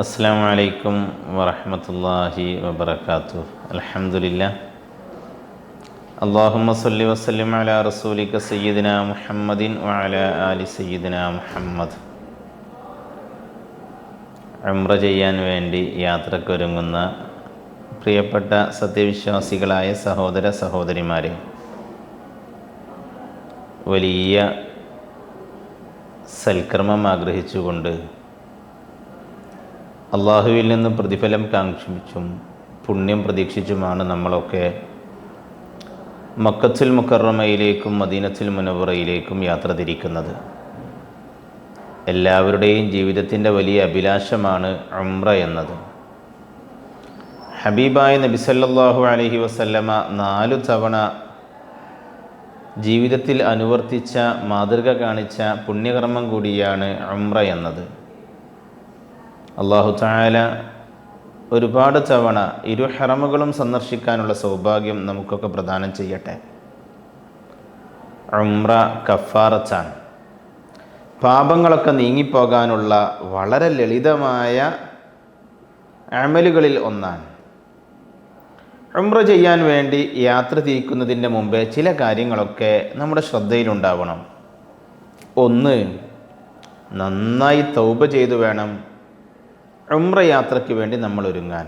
അസ്സലാമു അലൈക്കും വറഹ്മത്തുള്ളാഹി വബറകാതുഹു. അൽഹംദുലില്ലാഹ്. അല്ലാഹുമ്മ സ്വല്ലി വസല്ലിം അലാ റസൂലിക സയ്യിദിനാ മുഹമ്മദിൻ വഅലാ ആലി സയ്യിദിനാ മുഹമ്മദ്. ഉംറ ചെയ്യാൻ വേണ്ടി യാത്രക്കൊരുങ്ങുന്ന പ്രിയപ്പെട്ട സത്യവിശ്വാസികളായ സഹോദര സഹോദരിമാരെ, വലിയ സൽക്കർമ്മം ആഗ്രഹിച്ചുകൊണ്ട് അള്ളാഹുവിൽ നിന്ന് പ്രതിഫലം കാക്ഷിച്ചും പുണ്യം പ്രതീക്ഷിച്ചുമാണ് നമ്മളൊക്കെ മക്കത്തുൽ മുക്കറമയിലേക്കും മദീനത്തുൽ മുനവ്വറയിലേക്കും യാത്ര തിരിക്കുന്നത്. എല്ലാവരുടെയും ജീവിതത്തിൻ്റെ വലിയ അഭിലാഷമാണ് ഉംറ എന്നത്. ഹബീബായ നബി സല്ലല്ലാഹു അലൈഹി വസല്ലമ 4 തവണ ജീവിതത്തിൽ അനുവർത്തിച്ച മാതൃക കാണിച്ച പുണ്യകർമ്മം കൂടിയാണ് ഉംറ എന്നത്. അല്ലാഹു തആല ഒരുപാട് തവണ ഇരു ഹറമുകളും സന്ദർശിക്കാനുള്ള സൗഭാഗ്യം നമുക്കൊക്കെ പ്രദാനം ചെയ്യട്ടെ. ഉംറ കഫാറത്താണ്, പാപങ്ങളൊക്കെ നീങ്ങിപ്പോകാനുള്ള വളരെ ലളിതമായ അമലുകളിൽ ഒന്നാണ്. ഉംറ ചെയ്യാൻ വേണ്ടി യാത്ര തിരിക്കുന്നതിൻ്റെ മുമ്പേ ചില കാര്യങ്ങളൊക്കെ നമ്മുടെ ശ്രദ്ധയിലുണ്ടാവണം. ഒന്ന്, നന്നായി തൗബ ചെയ്തു വേണം ഉംറ യാത്രയ്ക്ക് വേണ്ടി നമ്മൾ ഒരുങ്ങാൻ.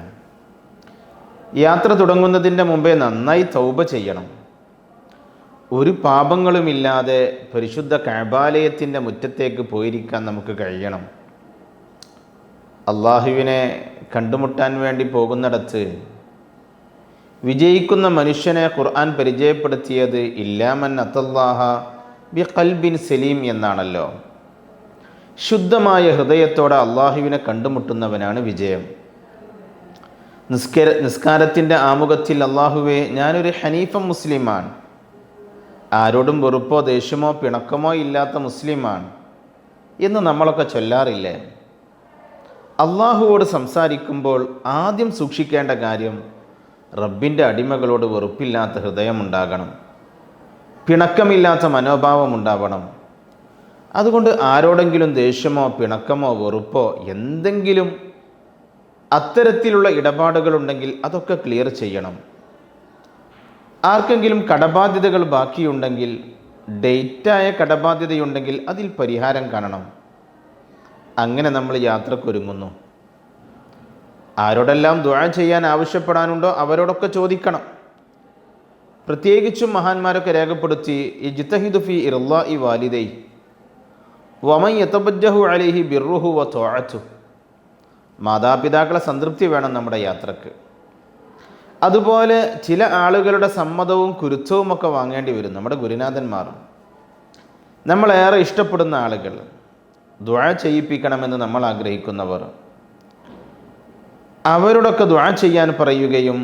യാത്ര തുടങ്ങുന്നതിൻ്റെ മുമ്പേ നന്നായി തൗബ ചെയ്യണം. ഒരു പാപങ്ങളുമില്ലാതെ പരിശുദ്ധ കഅബാലയത്തിൻ്റെ മുറ്റത്തേക്ക് പോയിരിക്കാൻ നമുക്ക് കഴിയണം. അള്ളാഹുവിനെ കണ്ടുമുട്ടാൻ വേണ്ടി പോകുന്നിടത്ത് വിജയിക്കുന്ന മനുഷ്യനെ ഖുർആൻ പരിചയപ്പെടുത്തിയത് ഇല്ലാമൻ അത്തല്ലാഹ ബി ഖൽബിൻ സലീം എന്നാണല്ലോ. ശുദ്ധമായ ഹൃദയത്തോടെ അള്ളാഹുവിനെ കണ്ടുമുട്ടുന്നവനാണ് വിജയം. നിസ്കാരത്തിൻ്റെ ആമുഖത്തിൽ അള്ളാഹുവേ, ഞാനൊരു ഹനീഫ മുസ്ലിമാണ്, ആരോടും വെറുപ്പോ ദേഷ്യമോ പിണക്കമോ ഇല്ലാത്ത മുസ്ലിമാണ് എന്ന് നമ്മളൊക്കെ ചൊല്ലാറില്ലേ? അള്ളാഹുവോട് സംസാരിക്കുമ്പോൾ ആദ്യം സൂക്ഷിക്കേണ്ട കാര്യം റബ്ബിൻ്റെ അടിമകളോട് വെറുപ്പില്ലാത്ത ഹൃദയമുണ്ടാകണം, പിണക്കമില്ലാത്ത മനോഭാവം ഉണ്ടാവണം. അതുകൊണ്ട് ആരോടെങ്കിലും ദേഷ്യമോ പിണക്കമോ വെറുപ്പോ എന്തെങ്കിലും അത്തരത്തിലുള്ള ഇടപാടുകളുണ്ടെങ്കിൽ അതൊക്കെ ക്ലിയർ ചെയ്യണം. ആർക്കെങ്കിലും കടബാധ്യതകൾ ബാക്കിയുണ്ടെങ്കിൽ, ഡേറ്റായ കടബാധ്യതയുണ്ടെങ്കിൽ അതിൽ പരിഹാരം കാണണം. അങ്ങനെ നമ്മൾ യാത്രക്കൊരുങ്ങുന്നു. ആരോടെല്ലാം ദുആ ചെയ്യാൻ ആവശ്യപ്പെടാനുണ്ടോ അവരോടൊക്കെ ചോദിക്കണം. പ്രത്യേകിച്ചും മഹാന്മാരൊക്കെ രേഖപ്പെടുത്തി, ഇജ്തഹിദു ഫീ ഇർളാഇ വാലിദൈ വമൻ യതബജ്ജഹു അലൈഹി ബിർറുഹു വ ത്വഅതുഹു. മാതാപിതാക്കളെ സംതൃപ്തി വേണം നമ്മുടെ യാത്രക്ക്. അതുപോലെ ചില ആളുകളുടെ സമ്മതവും കുരുത്തവും ഒക്കെ വാങ്ങേണ്ടി വരും. നമ്മുടെ ഗുരുനാഥന്മാർ, നമ്മളേറെ ഇഷ്ടപ്പെടുന്ന ആളുകൾ, ദുആ ചെയ്യിപ്പിക്കണമെന്ന് നമ്മൾ ആഗ്രഹിക്കുന്നവർ, അവരോടൊക്കെ ദുആ ചെയ്യാൻ പറയുകയും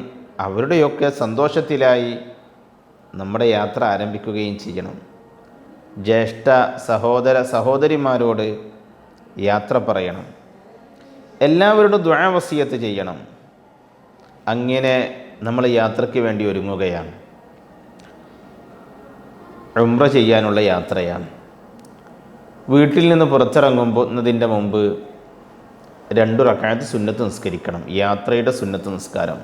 അവരുടെയൊക്കെ സന്തോഷത്തിലായി നമ്മുടെ യാത്ര ആരംഭിക്കുകയും ചെയ്യണം. ജ്യേഷ്ഠ സഹോദര സഹോദരിമാരോട് യാത്ര പറയണം. എല്ലാവരോടും ദുആ വസിയത്ത് ചെയ്യണം. അങ്ങനെ നമ്മൾ യാത്രയ്ക്ക് വേണ്ടി ഒരുങ്ങുകയാണ്. ഉംറ ചെയ്യാനുള്ള യാത്രയാണ്. വീട്ടിൽ നിന്ന് പുറത്തിറങ്ങുന്നതിൻ്റെ മുമ്പ് 2 റക്അത്ത് സുന്നത്ത് നിസ്കരിക്കണം. യാത്രയുടെ സുന്നത്ത് നിസ്കാരം.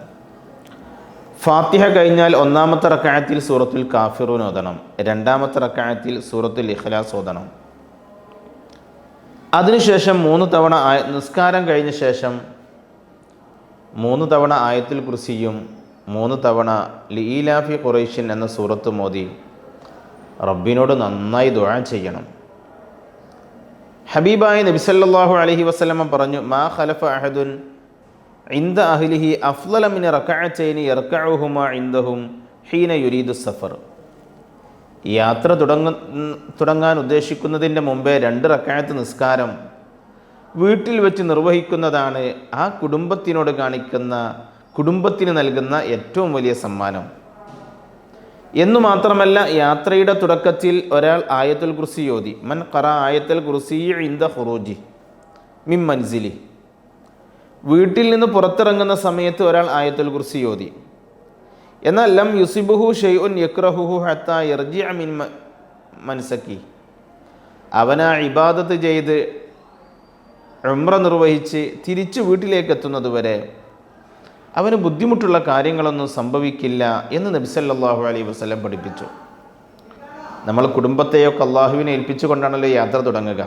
ഫാത്തിഹ കഴിഞ്ഞാൽ 1-ാമത്തെ റക്അത്തിൽ സൂറത്തുൽ കാഫിറൂൻ ഓതണം. 2-ാമത്തെ റക്അത്തിൽ സൂറത്തുൽ ഇഖ്ലാസ് ഓതണം. അതിനുശേഷം 3 തവണ നിസ്കാരം കഴിഞ്ഞ ശേഷം 3 തവണ ആയത്തുൽ കുർസിയും 3 തവണ ലീലാഫി ഖുറൈശിൻ എന്ന സൂറത്ത് മോദി റബ്ബിനോട് നന്നായി ദുആ ചെയ്യണം. ഹബീബായ നബി സല്ലല്ലാഹു അലൈഹി വസല്ലമ പറഞ്ഞു, മാ ഖലഫ അഹദുൻ ഇൻദ അഹ്ലിഹി അഫ്ളല മിൻ റകഅതൈനി യർകഉഹുമാ ഇൻദഹും ഹീന യുരീദു സഫർ. യാത്ര തുടങ്ങാൻ ഉദ്ദേശിക്കുന്നതിൻ്റെ മുമ്പേ 2 റക്അത്ത് നിസ്കാരം വീട്ടിൽ വെച്ച് നിർവഹിക്കുന്നതാണ് ആ കുടുംബത്തിന് നൽകുന്ന ഏറ്റവും വലിയ സമ്മാനം. എന്നു മാത്രമല്ല, യാത്രയുടെ തുടക്കത്തിൽ ഒരാൾ ആയത്തുൽ കുർസി ഓതി. മൻ ഖറ ആയത്തുൽ കുർസി ഇൻദ ഖുറൂജി മിൻ മൻസിലി. വീട്ടിൽ നിന്ന് പുറത്തിറങ്ങുന്ന സമയത്ത് ഒരാൾ ആയത്തുൽ കുർസി ഓതി. എന്നാൽ ലം യുസിബുഹു ഷൈഉൻ യക്റഹുഹു ഹത്താ യർജിഅ മിൻ മൻസക്കി. അവൻ ആ ഇബാദത്ത് ചെയ്ത് ഉംറ നിർവഹിച്ച് തിരിച്ച് വീട്ടിലേക്ക് എത്തുന്നതുവരെ അവന് ബുദ്ധിമുട്ടുള്ള കാര്യങ്ങളൊന്നും സംഭവിക്കില്ല എന്ന് നബി സല്ലല്ലാഹു അലൈഹി വസല്ലം പഠിപ്പിച്ചു. നമ്മൾ കുടുംബത്തെയൊക്കെ അള്ളാഹുവിനെ ഏൽപ്പിച്ചുകൊണ്ടാണല്ലോ യാത്ര തുടങ്ങുക.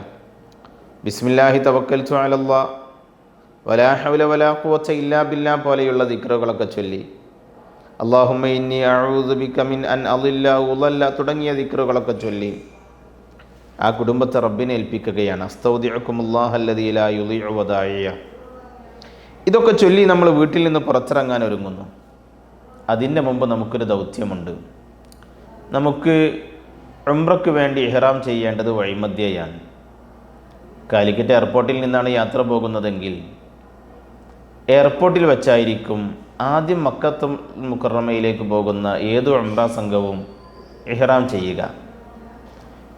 ബിസ്മില്ലാഹി തവക്കൽതു അലല്ലാഹ് വലാ ഹൗല വലാ ഖുവത ഇല്ലാ ബില്ലാ പോലെയുള്ള ദിക്റുകളൊക്കെ ചൊല്ലി, അല്ലാഹുമ്മ ഇന്നി അഊദു ബിക മിൻ അൻ അളില്ല ഉളല്ല തുടങ്ങിയ ദിക്റുകളൊക്കെ ചൊല്ലി ആ കുടുംബത്തെ റബ്ബിനെ ഏൽപ്പിക്കുകയാണ്. അസ്തൗദിഉകുമുല്ലാഹല്ലദീ ലാ യുളീഉ വദാഇയ. ഇതൊക്കെ ചൊല്ലി നമ്മൾ വീട്ടിൽ നിന്ന് പുറത്തിറങ്ങാൻ ഒരുങ്ങുന്നു. അതിൻ്റെ മുമ്പ് നമുക്കൊരു ദൗത്യമുണ്ട്. നമുക്ക് ഉംറയ്ക്ക് വേണ്ടി ഇഹ്റാം ചെയ്യേണ്ടത് വഴിമധ്യയാണ്. കാലിക്കറ്റ് എയർപോർട്ടിൽ നിന്നാണ് യാത്ര പോകുന്നതെങ്കിൽ എയർപോർട്ടിൽ വെച്ചായിരിക്കും ആദ്യം മക്കത്തുൽ മുക്കറമയിലേക്ക് പോകുന്ന ഏത് ഉംറ സംഘവും ഇഹ്റാം ചെയ്യുക.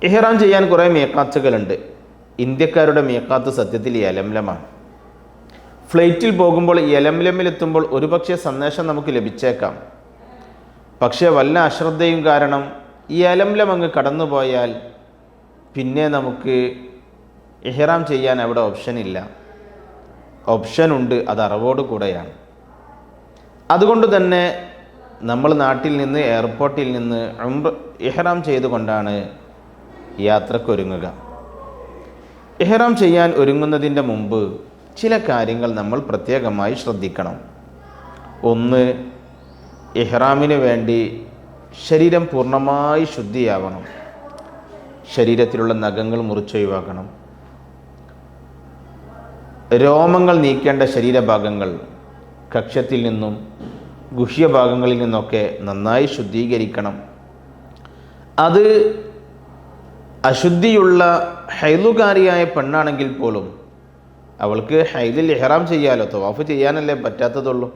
ഇഹ്റാം ചെയ്യാൻ കുറേ മീഖാത്തുകളുണ്ട്. ഇന്ത്യക്കാരുടെ മീഖാത്ത് സത്യത്തിൽ യലംലമാണ്. ഫ്ലൈറ്റിൽ പോകുമ്പോൾ യലംലമിലെത്തുമ്പോൾ ഒരുപക്ഷെ സന്ദേശം നമുക്ക് ലഭിച്ചേക്കാം. പക്ഷേ വല്ല അശ്രദ്ധയും കാരണം ഈ യലംലം അങ്ങ് കടന്നുപോയാൽ പിന്നെ നമുക്ക് ഇഹ്റാം ചെയ്യാൻ അവിടെ ഓപ്ഷനില്ല. ഓപ്ഷനുണ്ട്, അത് അറവോട് കൂടെയാണ്. അതുകൊണ്ട് തന്നെ നമ്മൾ നാട്ടിൽ നിന്ന് എയർപോർട്ടിൽ നിന്ന് ഇഹ്റാം ചെയ്തുകൊണ്ടാണ് യാത്രക്കൊരുങ്ങുക. ഇഹ്റാം ചെയ്യാൻ ഒരുങ്ങുന്നതിൻ്റെ മുമ്പ് ചില കാര്യങ്ങൾ നമ്മൾ പ്രത്യേകമായി ശ്രദ്ധിക്കണം. ഒന്ന്, ഇഹ്റാമിന് വേണ്ടി ശരീരം പൂർണ്ണമായി ശുദ്ധിയാവണം. ശരീരത്തിലുള്ള നഖങ്ങൾ മുറിച്ചൊഴിവാക്കണം. രോമങ്ങൾ നീക്കേണ്ട ശരീരഭാഗങ്ങൾ കക്ഷത്തിൽ നിന്നും ഗുഹ്യഭാഗങ്ങളിൽ നിന്നൊക്കെ നന്നായി ശുദ്ധീകരിക്കണം. അത് അശുദ്ധിയുള്ള ഹൈലുകാരിയായ പെണ്ണാണെങ്കിൽ പോലും അവൾക്ക് ഹൈലിൽ ഇഹ്റാം ചെയ്യാലോ, തവാഫ് ചെയ്യാനല്ലേ പറ്റാത്തതുള്ളൂ.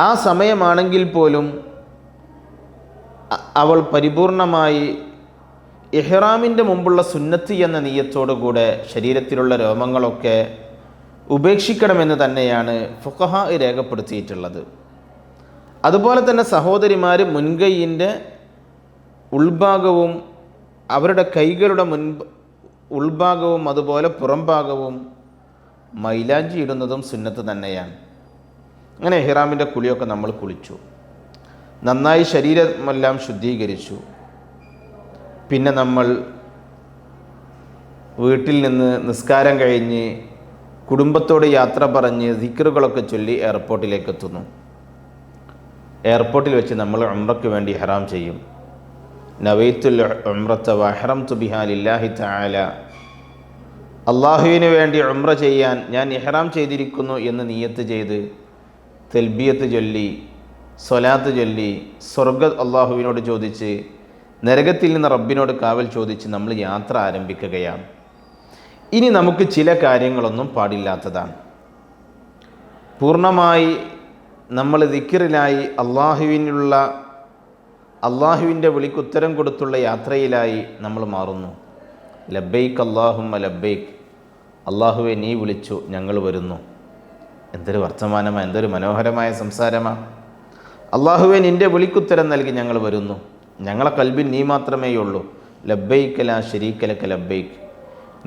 ആ സമയമാണെങ്കിൽ പോലും അവൾ പരിപൂർണമായി ഇഹ്റാമിൻ്റെ മുമ്പുള്ള സുന്നത്ത് എന്ന നിയ്യത്തോടുകൂടെ ശരീരത്തിലുള്ള രോമങ്ങളൊക്കെ ഉപേക്ഷിക്കണമെന്ന് തന്നെയാണ് ഫുഖഹാ രേഖപ്പെടുത്തിയിട്ടുള്ളത്. അതുപോലെ തന്നെ സഹോദരിമാർ മുൻകൈയിൻ്റെ ഉൾഭാഗവും അവരുടെ കൈകളുടെ ഉൾഭാഗവും അതുപോലെ പുറംഭാഗവും മൈലാഞ്ചി ഇടുന്നതും സുന്നത്ത് തന്നെയാണ്. അങ്ങനെ ഇഹ്റാമിൻ്റെ കുളിയൊക്കെ നമ്മൾ കുളിച്ചു, നന്നായി ശരീരമെല്ലാം ശുദ്ധീകരിച്ചു. പിന്നെ നമ്മൾ വീട്ടിൽ നിന്ന് നിസ്കാരം കഴിഞ്ഞ് കുടുംബത്തോട് യാത്ര പറഞ്ഞ് ദിക്റുകളൊക്കെ ചൊല്ലി എയർപോർട്ടിലേക്ക് എത്തുന്നു. എയർപോർട്ടിൽ വെച്ച് നമ്മൾ ഉംറയ്ക്ക് വേണ്ടി ഇഹ്റാം ചെയ്യും. നവൈത്തുൽ ഉംറത വഹറംതു ബിഹാ ലില്ലാഹി തആല, അള്ളാഹുവിന് വേണ്ടി ഉംറ ചെയ്യാൻ ഞാൻ ഇഹ്റാം ചെയ്തിരിക്കുന്നു എന്ന് നിയ്യത്ത് ചെയ്ത് തൽബിയത്ത് ചൊല്ലി സ്വലാത്ത് ചൊല്ലി അള്ളാഹുവിനോട് ചോദിച്ച് നരകത്തിൽ നിന്ന് റബ്ബിനോട് കാവൽ ചോദിച്ച് നമ്മൾ യാത്ര ആരംഭിക്കുകയാണ്. ഇനി നമുക്ക് ചില കാര്യങ്ങളൊന്നും പാടില്ലാത്തതാണ്. പൂർണ്ണമായി നമ്മൾ ദിക്റിലായി അള്ളാഹുവിൻ്റെ വിളിക്കുത്തരം കൊടുത്തുള്ള യാത്രയിലായി നമ്മൾ മാറുന്നു. ലബ്ബൈക്ക് അല്ലാഹുമ്മ ലബ്ബൈക്ക്, അള്ളാഹുവെ നീ വിളിച്ചു ഞങ്ങൾ വരുന്നു. എന്തൊരു വർത്തമാനമാണ്, എന്തൊരു മനോഹരമായ സംസാരമാണ്. അള്ളാഹുവെ നിൻ്റെ വിളിക്കുത്തരം നൽകി ഞങ്ങൾ വരുന്നു. ഞങ്ങളെ കൽബിൽ നീ മാത്രമേ ഉള്ളൂ. ലബ്ബൈക ലാ ശരീക ലക ലബ്ബൈക്ക്,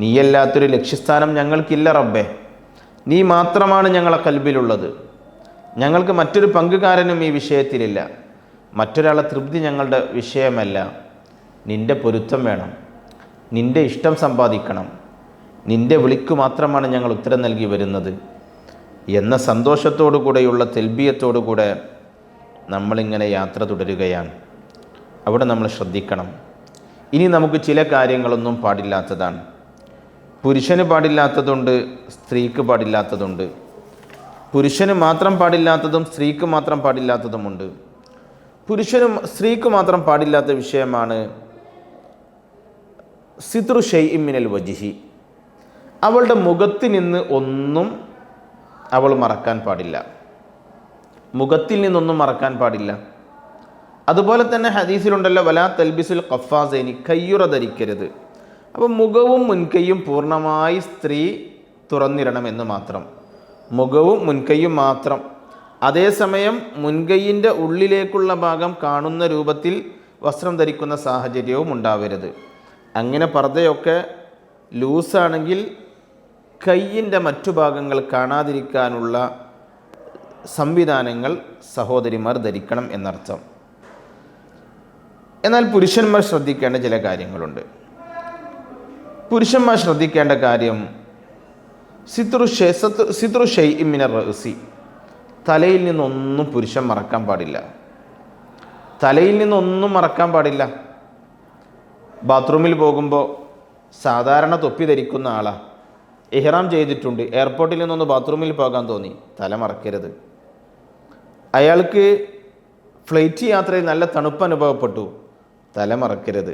നീയല്ലാത്തൊരു ലക്ഷ്യസ്ഥാനം ഞങ്ങൾക്കില്ല റബ്ബേ. നീ മാത്രമാണ് ഞങ്ങളെ കൽബിലുള്ളത്. ഞങ്ങൾക്ക് മറ്റൊരു പങ്കുകാരനും ഈ വിഷയത്തിലില്ല. മറ്റൊരാളെ തൃപ്തി ഞങ്ങളുടെ വിഷയമല്ല. നിൻ്റെ പൊരുത്തം വേണം, നിൻ്റെ ഇഷ്ടം സമ്പാദിക്കണം, നിൻ്റെ വിളിക്കു മാത്രമാണ് ഞങ്ങൾ ഉത്തരം നൽകി വരുന്നത് എന്ന സന്തോഷത്തോടു കൂടെയുള്ള തെൽബിയത്തോടു കൂടെ നമ്മളിങ്ങനെ യാത്ര തുടരുകയാണ്. അവിടെ നമ്മൾ ശ്രദ്ധിക്കണം. ഇനി നമുക്ക് ചില കാര്യങ്ങളൊന്നും പാടില്ലാത്തതാണ്. പുരുഷന് പാടില്ലാത്തതുണ്ട്, സ്ത്രീക്ക് പാടില്ലാത്തതുണ്ട്. പുരുഷന് മാത്രം പാടില്ലാത്തതും സ്ത്രീക്ക് മാത്രം പാടില്ലാത്തതുമുണ്ട്. പുരുഷനും സ്ത്രീക്ക് മാത്രം പാടില്ലാത്ത വിഷയമാണ് സിത്രു ഷൈഇൻ മിനൽ വജ്ഹി. അവളുടെ മുഖത്ത് നിന്ന് ഒന്നും അവൾ മറക്കാൻ പാടില്ല, മുഖത്തിൽ നിന്നൊന്നും മറക്കാൻ പാടില്ല. അതുപോലെ തന്നെ ഹദീസിലുണ്ടല്ലോ വലാ തൽബിസുൽ ഖഫാസൈനി, കയ്യുറ ധരിക്കരുത്. അപ്പം മുഖവും മുൻകൈയും പൂർണ്ണമായി സ്ത്രീ തുറന്നിടണമെന്ന് മാത്രം, മുഖവും മുൻകൈയും മാത്രം. അതേസമയം മുൻകൈയിൻ്റെ ഉള്ളിലേക്കുള്ള ഭാഗം കാണുന്ന രൂപത്തിൽ വസ്ത്രം ധരിക്കുന്ന സാഹചര്യവും ഉണ്ടാവരുത്. അങ്ങനെ പർദ്ദയൊക്കെ ലൂസാണെങ്കിൽ കയ്യിൻ്റെ മറ്റു ഭാഗങ്ങൾ കാണാതിരിക്കാനുള്ള സംവിധാനങ്ങൾ സഹോദരിമാർ ധരിക്കണം എന്നർത്ഥം. എന്നാൽ പുരുഷന്മാർ ശ്രദ്ധിക്കേണ്ട ചില കാര്യങ്ങളുണ്ട്. പുരുഷന്മാർ ശ്രദ്ധിക്കേണ്ട കാര്യം സിത്രു ഷൈഇൻ മിനർ റഅ്സി, തലയിൽ നിന്നൊന്നും പുരുഷൻ മറക്കാൻ പാടില്ല. തലയിൽ നിന്നൊന്നും മറക്കാൻ പാടില്ല. ബാത്റൂമിൽ പോകുമ്പോൾ സാധാരണ തൊപ്പി ധരിക്കുന്ന ആളാ, ഇഹ്റാം ചെയ്തിട്ടുണ്ട്, എയർപോർട്ടിൽ നിന്നൊന്ന് ബാത്റൂമിൽ പോകാൻ തോന്നി, തല മറക്കരുത്. അയാൾക്ക് ഫ്ലൈറ്റ് യാത്രയിൽ നല്ല തണുപ്പ് അനുഭവപ്പെട്ടു, തല മറക്കരുത്.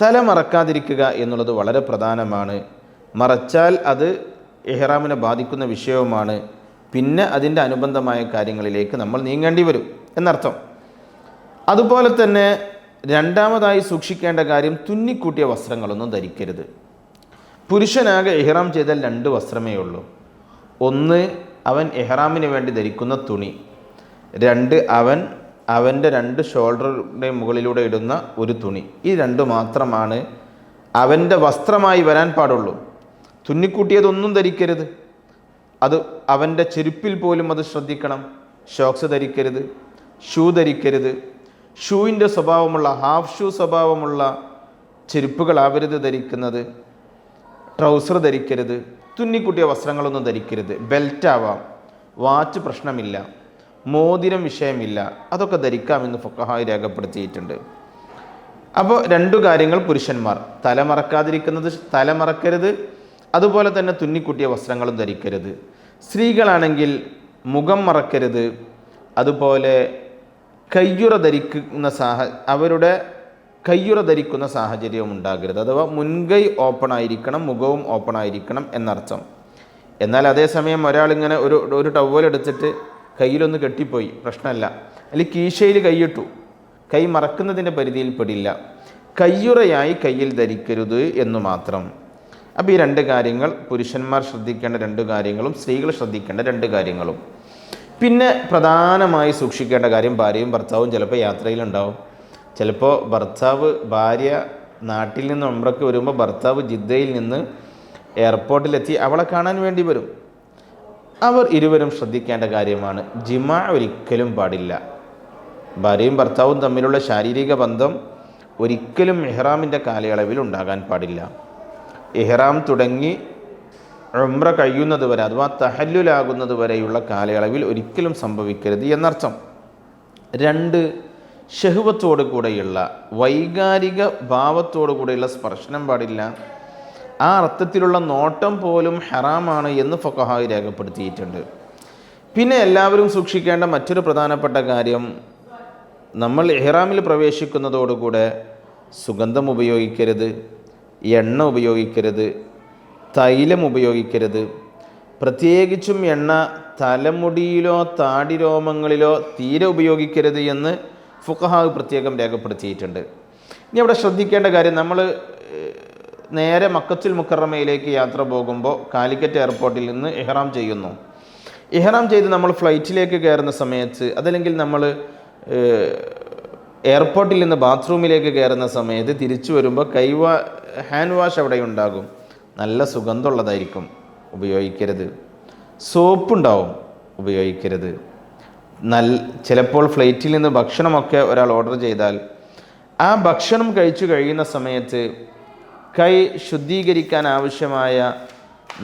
തല മറക്കാതിരിക്കുക എന്നുള്ളത് വളരെ പ്രധാനമാണ്. മറച്ചാൽ അത് ഇഹ്റാമിനെ ബാധിക്കുന്ന വിഷയവുമാണ്. പിന്നെ അതിൻ്റെ അനുബന്ധമായ കാര്യങ്ങളിലേക്ക് നമ്മൾ നീങ്ങേണ്ടി വരും എന്നർത്ഥം. അതുപോലെ തന്നെ രണ്ടാമതായി സൂക്ഷിക്കേണ്ട കാര്യം തുന്നിക്കൂട്ടിയ വസ്ത്രങ്ങളൊന്നും ധരിക്കരുത്. പുരുഷനാകെ ഇഹ്റാം ചെയ്താൽ 2 വസ്ത്രമേ ഉള്ളൂ. ഒന്ന് അവൻ ഇഹ്റാമിന് വേണ്ടി ധരിക്കുന്ന തുണി, 2 അവൻ്റെ 2 ഷോൾഡറിൻ്റെ മുകളിലൂടെ ഇടുന്ന ഒരു തുണി. ഈ 2 മാത്രമാണ് അവൻ്റെ വസ്ത്രമായി വരാൻ പാടുള്ളൂ. തുന്നിക്കൂട്ടിയതൊന്നും ധരിക്കരുത്. അത് അവൻ്റെ ചെരുപ്പിൽ പോലും അത് ശ്രദ്ധിക്കണം. Socks ധരിക്കരുത്, shoe ധരിക്കരുത്. ഷൂവിൻ്റെ സ്വഭാവമുള്ള ഹാഫ് ഷൂ സ്വഭാവമുള്ള ചെരുപ്പുകളാവരുത് ധരിക്കുന്നത്. ട്രൗസർ ധരിക്കരുത്. തുന്നിക്കൂട്ടിയ വസ്ത്രങ്ങളൊന്നും ധരിക്കരുത്. ബെൽറ്റ് ആവാം, വാച്ച് പ്രശ്നമില്ല, മോതിരം വിഷയമില്ല, അതൊക്കെ ധരിക്കാമെന്ന് ഫുഖഹായി രേഖപ്പെടുത്തിയിട്ടുണ്ട്. അപ്പോൾ 2 കാര്യങ്ങൾ പുരുഷന്മാർ തല മറക്കരുത്, അതുപോലെ തന്നെ തുന്നിക്കൂട്ടിയ വസ്ത്രങ്ങളും ധരിക്കരുത്. സ്ത്രീകളാണെങ്കിൽ മുഖം മറക്കരുത്, അതുപോലെ അവരുടെ കയ്യുറ ധരിക്കുന്ന സാഹചര്യവും ഉണ്ടാകരുത്. അഥവാ മുൻകൈ ഓപ്പൺ ആയിരിക്കണം, മുഖവും ഓപ്പൺ ആയിരിക്കണം എന്നർത്ഥം. എന്നാൽ അതേസമയം ഒരാളിങ്ങനെ ഒരു ടവൽ എടുത്തിട്ട് കയ്യിലൊന്ന് കെട്ടിപ്പോയി, പ്രശ്നമല്ല. അല്ലെങ്കിൽ കീശയിൽ കൈയിട്ടു, കൈ മറക്കുന്നതിൻ്റെ പരിധിയിൽ പെടില്ല. കയ്യുറയായി കയ്യിൽ ധരിക്കരുത് എന്നു മാത്രം. അപ്പോൾ ഈ 2 കാര്യങ്ങൾ പുരുഷന്മാർ ശ്രദ്ധിക്കേണ്ട 2 കാര്യങ്ങളും സ്ത്രീകൾ ശ്രദ്ധിക്കേണ്ട 2 കാര്യങ്ങളും. പിന്നെ പ്രധാനമായി സൂക്ഷിക്കേണ്ട കാര്യം, ഭാര്യയും ഭർത്താവും ചിലപ്പോൾ യാത്രയിലുണ്ടാവും. ചിലപ്പോൾ ഭാര്യ നാട്ടിൽ നിന്ന് ഉംറയ്ക്ക് വരുമ്പോൾ ഭർത്താവ് ജിദ്ദയിൽ നിന്ന് എയർപോർട്ടിലെത്തി അവളെ കാണാൻ വേണ്ടി വരും. അവർ ഇരുവരും ശ്രദ്ധിക്കേണ്ട കാര്യമാണ്, ജിമാ ഒരിക്കലും പാടില്ല. ഭാര്യയും ഭർത്താവും തമ്മിലുള്ള ശാരീരിക ബന്ധം ഒരിക്കലും ഇഹ്റാമിൻ്റെ കാലയളവിൽ ഉണ്ടാകാൻ പാടില്ല. ഇഹ്റാം തുടങ്ങി ഉംറ കഴിയുന്നത് വരെ അഥവാ തഹല്ലുലാകുന്നത് വരെയുള്ള കാലയളവിൽ ഒരിക്കലും സംഭവിക്കരുത് എന്നർത്ഥം. 2 ഷഹ്വത്തോടു കൂടെയുള്ള വൈകാരിക ഭാവത്തോടു കൂടെയുള്ള സ്പർശനം പാടില്ല. ആ അർത്ഥത്തിലുള്ള നോട്ടം പോലും ഹറാമാണ് എന്ന് ഫുഖഹായി രേഖപ്പെടുത്തിയിട്ടുണ്ട്. പിന്നെ എല്ലാവരും സൂക്ഷിക്കേണ്ട മറ്റൊരു പ്രധാനപ്പെട്ട കാര്യം, നമ്മൾ ഇഹ്റാമിൽ പ്രവേശിക്കുന്നതോടുകൂടെ സുഗന്ധം ഉപയോഗിക്കരുത്, എണ്ണ ഉപയോഗിക്കരുത്, തൈലം ഉപയോഗിക്കരുത്. പ്രത്യേകിച്ചും എണ്ണ തലമുടിയിലോ താടി രോമങ്ങളിലോ തീരെ ഉപയോഗിക്കരുത് എന്ന് ഫുഖഹാവ് പ്രത്യേകം രേഖപ്പെടുത്തിയിട്ടുണ്ട്. ഇനി അവിടെ ശ്രദ്ധിക്കേണ്ട കാര്യം, നമ്മൾ നേരെ മക്കത്തുൽ മുക്കറമയിലേക്ക് യാത്ര പോകുമ്പോൾ കാലിക്കറ്റ് എയർപോർട്ടിൽ നിന്ന് ഇഹ്റാം ചെയ്യുന്നു. ഇഹ്റാം ചെയ്ത് നമ്മൾ ഫ്ലൈറ്റിലേക്ക് കയറുന്ന സമയത്ത്, അതല്ലെങ്കിൽ നമ്മൾ എയർപോർട്ടിൽ നിന്ന് ബാത്റൂമിലേക്ക് കയറുന്ന സമയത്ത് തിരിച്ചു വരുമ്പോൾ ഹാൻഡ് വാഷ് അവിടെ ഉണ്ടാകും, നല്ല സുഗന്ധമുള്ളതായിരിക്കും, ഉപയോഗിക്കരുത്. സോപ്പുണ്ടാവും, ഉപയോഗിക്കരുത്. ചിലപ്പോൾ ഫ്ലൈറ്റിൽ നിന്ന് ഭക്ഷണമൊക്കെ ഒരാൾ ഓർഡർ ചെയ്താൽ ആ ഭക്ഷണം കഴിച്ചു കഴിയുന്ന സമയത്ത് കൈ ശുദ്ധീകരിക്കാൻ ആവശ്യമായ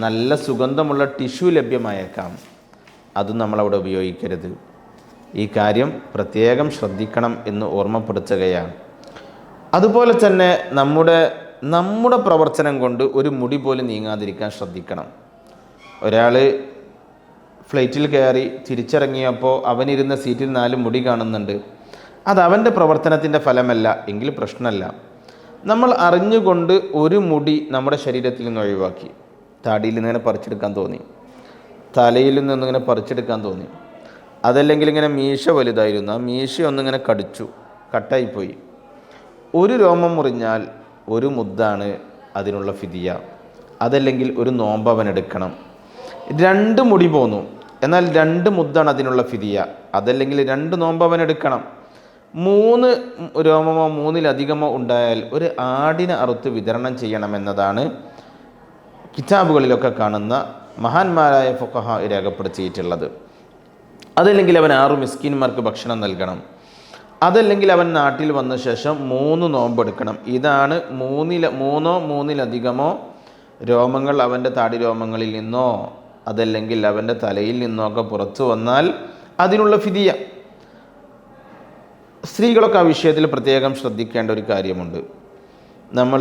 നല്ല സുഗന്ധമുള്ള ടിഷ്യൂ ലഭ്യമായേക്കാം, അതും നമ്മളവിടെ ഉപയോഗിക്കരുത്. ഈ കാര്യം പ്രത്യേകം ശ്രദ്ധിക്കണം എന്ന് ഓർമ്മപ്പെടുത്തുകയാണ്. അതുപോലെ തന്നെ നമ്മുടെ പ്രവർത്തനം കൊണ്ട് ഒരു മുടി പോലും നീങ്ങാതിരിക്കാൻ ശ്രദ്ധിക്കണം. ഒരാൾ ഫ്ലൈറ്റിൽ കയറി തിരിച്ചിറങ്ങിയപ്പോൾ അവനിരുന്ന സീറ്റിൽ 4 മുടി കാണുന്നുണ്ട്, അത് അവൻ്റെ പ്രവർത്തനത്തിൻ്റെ ഫലമല്ല എങ്കിൽ പ്രശ്നമല്ല. നമ്മൾ അറിഞ്ഞുകൊണ്ട് ഒരു മുടി നമ്മുടെ ശരീരത്തിൽ നിന്ന് ഒഴിവാക്കി, താടിയിൽ നിന്നിങ്ങനെ പറിച്ചെടുക്കാൻ തോന്നി, തലയിൽ നിന്നിങ്ങനെ പറിച്ചെടുക്കാൻ തോന്നി, അതല്ലെങ്കിൽ ഇങ്ങനെ മീശ വലുതായിരുന്നു, ആ മീശ ഒന്നിങ്ങനെ കട്ടായിപ്പോയി. ഒരു രോമം മുറിഞ്ഞാൽ ഒരു മുദ്ദാണ് അതിനുള്ള ഫിദിയ, അതല്ലെങ്കിൽ ഒരു നോമ്പ് അവൻ എടുക്കണം. 2 മുടി പോന്നു, എന്നാൽ 2 മുദ്ദാണ് അതിനുള്ള ഫിദിയ, അതല്ലെങ്കിൽ 2 നോമ്പ് അവൻ എടുക്കണം. 3 രോമമോ 3-ലധികമോ ഉണ്ടായാൽ ഒരു ആടിനെ അറുത്ത് വിതരണം ചെയ്യണമെന്നതാണ് കിതാബുകളിലൊക്കെ കാണുന്ന മഹാന്മാരായ ഫുഖഹ രേഖപ്പെടുത്തിയിട്ടുള്ളത്. അതല്ലെങ്കിൽ അവൻ 6 മിസ്കീന്മാർക്ക് ഭക്ഷണം നൽകണം. അതല്ലെങ്കിൽ അവൻ നാട്ടിൽ വന്ന ശേഷം 3 നോമ്പെടുക്കണം. ഇതാണ് 3-3-3-മൂന്നിലധികമോ രോമങ്ങൾ അവൻ്റെ താടി രോമങ്ങളിൽ നിന്നോ അതല്ലെങ്കിൽ അവൻ്റെ തലയിൽ നിന്നോ ഒക്കെ പുറത്തു വന്നാൽ അതിനുള്ള ഫിദിയ. സ്ത്രീകളൊക്കെ ആ വിഷയത്തിൽ പ്രത്യേകം ശ്രദ്ധിക്കേണ്ട ഒരു കാര്യമുണ്ട്. നമ്മൾ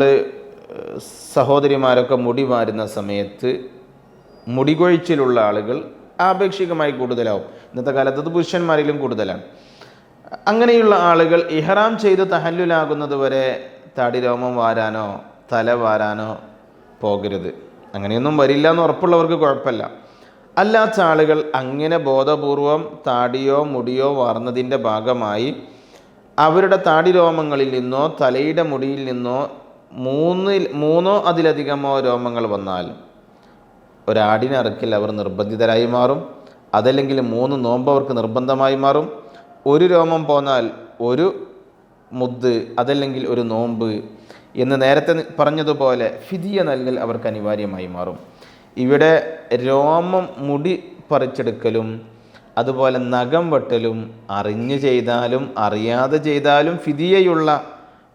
സഹോദരിമാരൊക്കെ മുടി വാരുന്ന സമയത്ത് മുടികൊഴിച്ചിലുള്ള ആളുകൾ ആപേക്ഷികമായി കൂടുതലാവും. ഇന്നത്തെ കാലത്ത് അത് പുരുഷന്മാരിലും കൂടുതലാണ്. അങ്ങനെയുള്ള ആളുകൾ ഇഹ്റാം ചെയ്ത് തഹല്ലുലാകുന്നത് വരെ താടി രോമം വാരാനോ തല വാരാനോ പോകരുത്. അങ്ങനെയൊന്നും വരില്ല എന്ന് ഉറപ്പുള്ളവർക്ക് കുഴപ്പമില്ല. അല്ലാത്ത ആളുകൾ അങ്ങനെ ബോധപൂർവം താടിയോ മുടിയോ വാർന്നതിൻ്റെ ഭാഗമായി അവരുടെ താടി രോമങ്ങളിൽ നിന്നോ തലയുടെ മുടിയിൽ നിന്നോ 3-3 അതിലധികമോ രോമങ്ങൾ വന്നാൽ ഒരാടിനറുക്കിൽ അവർ നിർബന്ധിതരായി മാറും. അതല്ലെങ്കിൽ 3 നോമ്പ് അവർക്ക് നിർബന്ധമായി മാറും. 1 രോമം പോന്നാൽ 1 മുദ് അതല്ലെങ്കിൽ 1 നോമ്പ് എന്ന് നേരത്തെ പറഞ്ഞതുപോലെ ഫിദിയ നൽകൽ അവർക്ക് അനിവാര്യമായി മാറും. ഇവിടെ രോമം മുടി പറിച്ചെടുക്കലും അതുപോലെ നഖം വെട്ടലും അറിഞ്ഞു ചെയ്താലും അറിയാതെ ചെയ്താലും ഫിദിയയുള്ള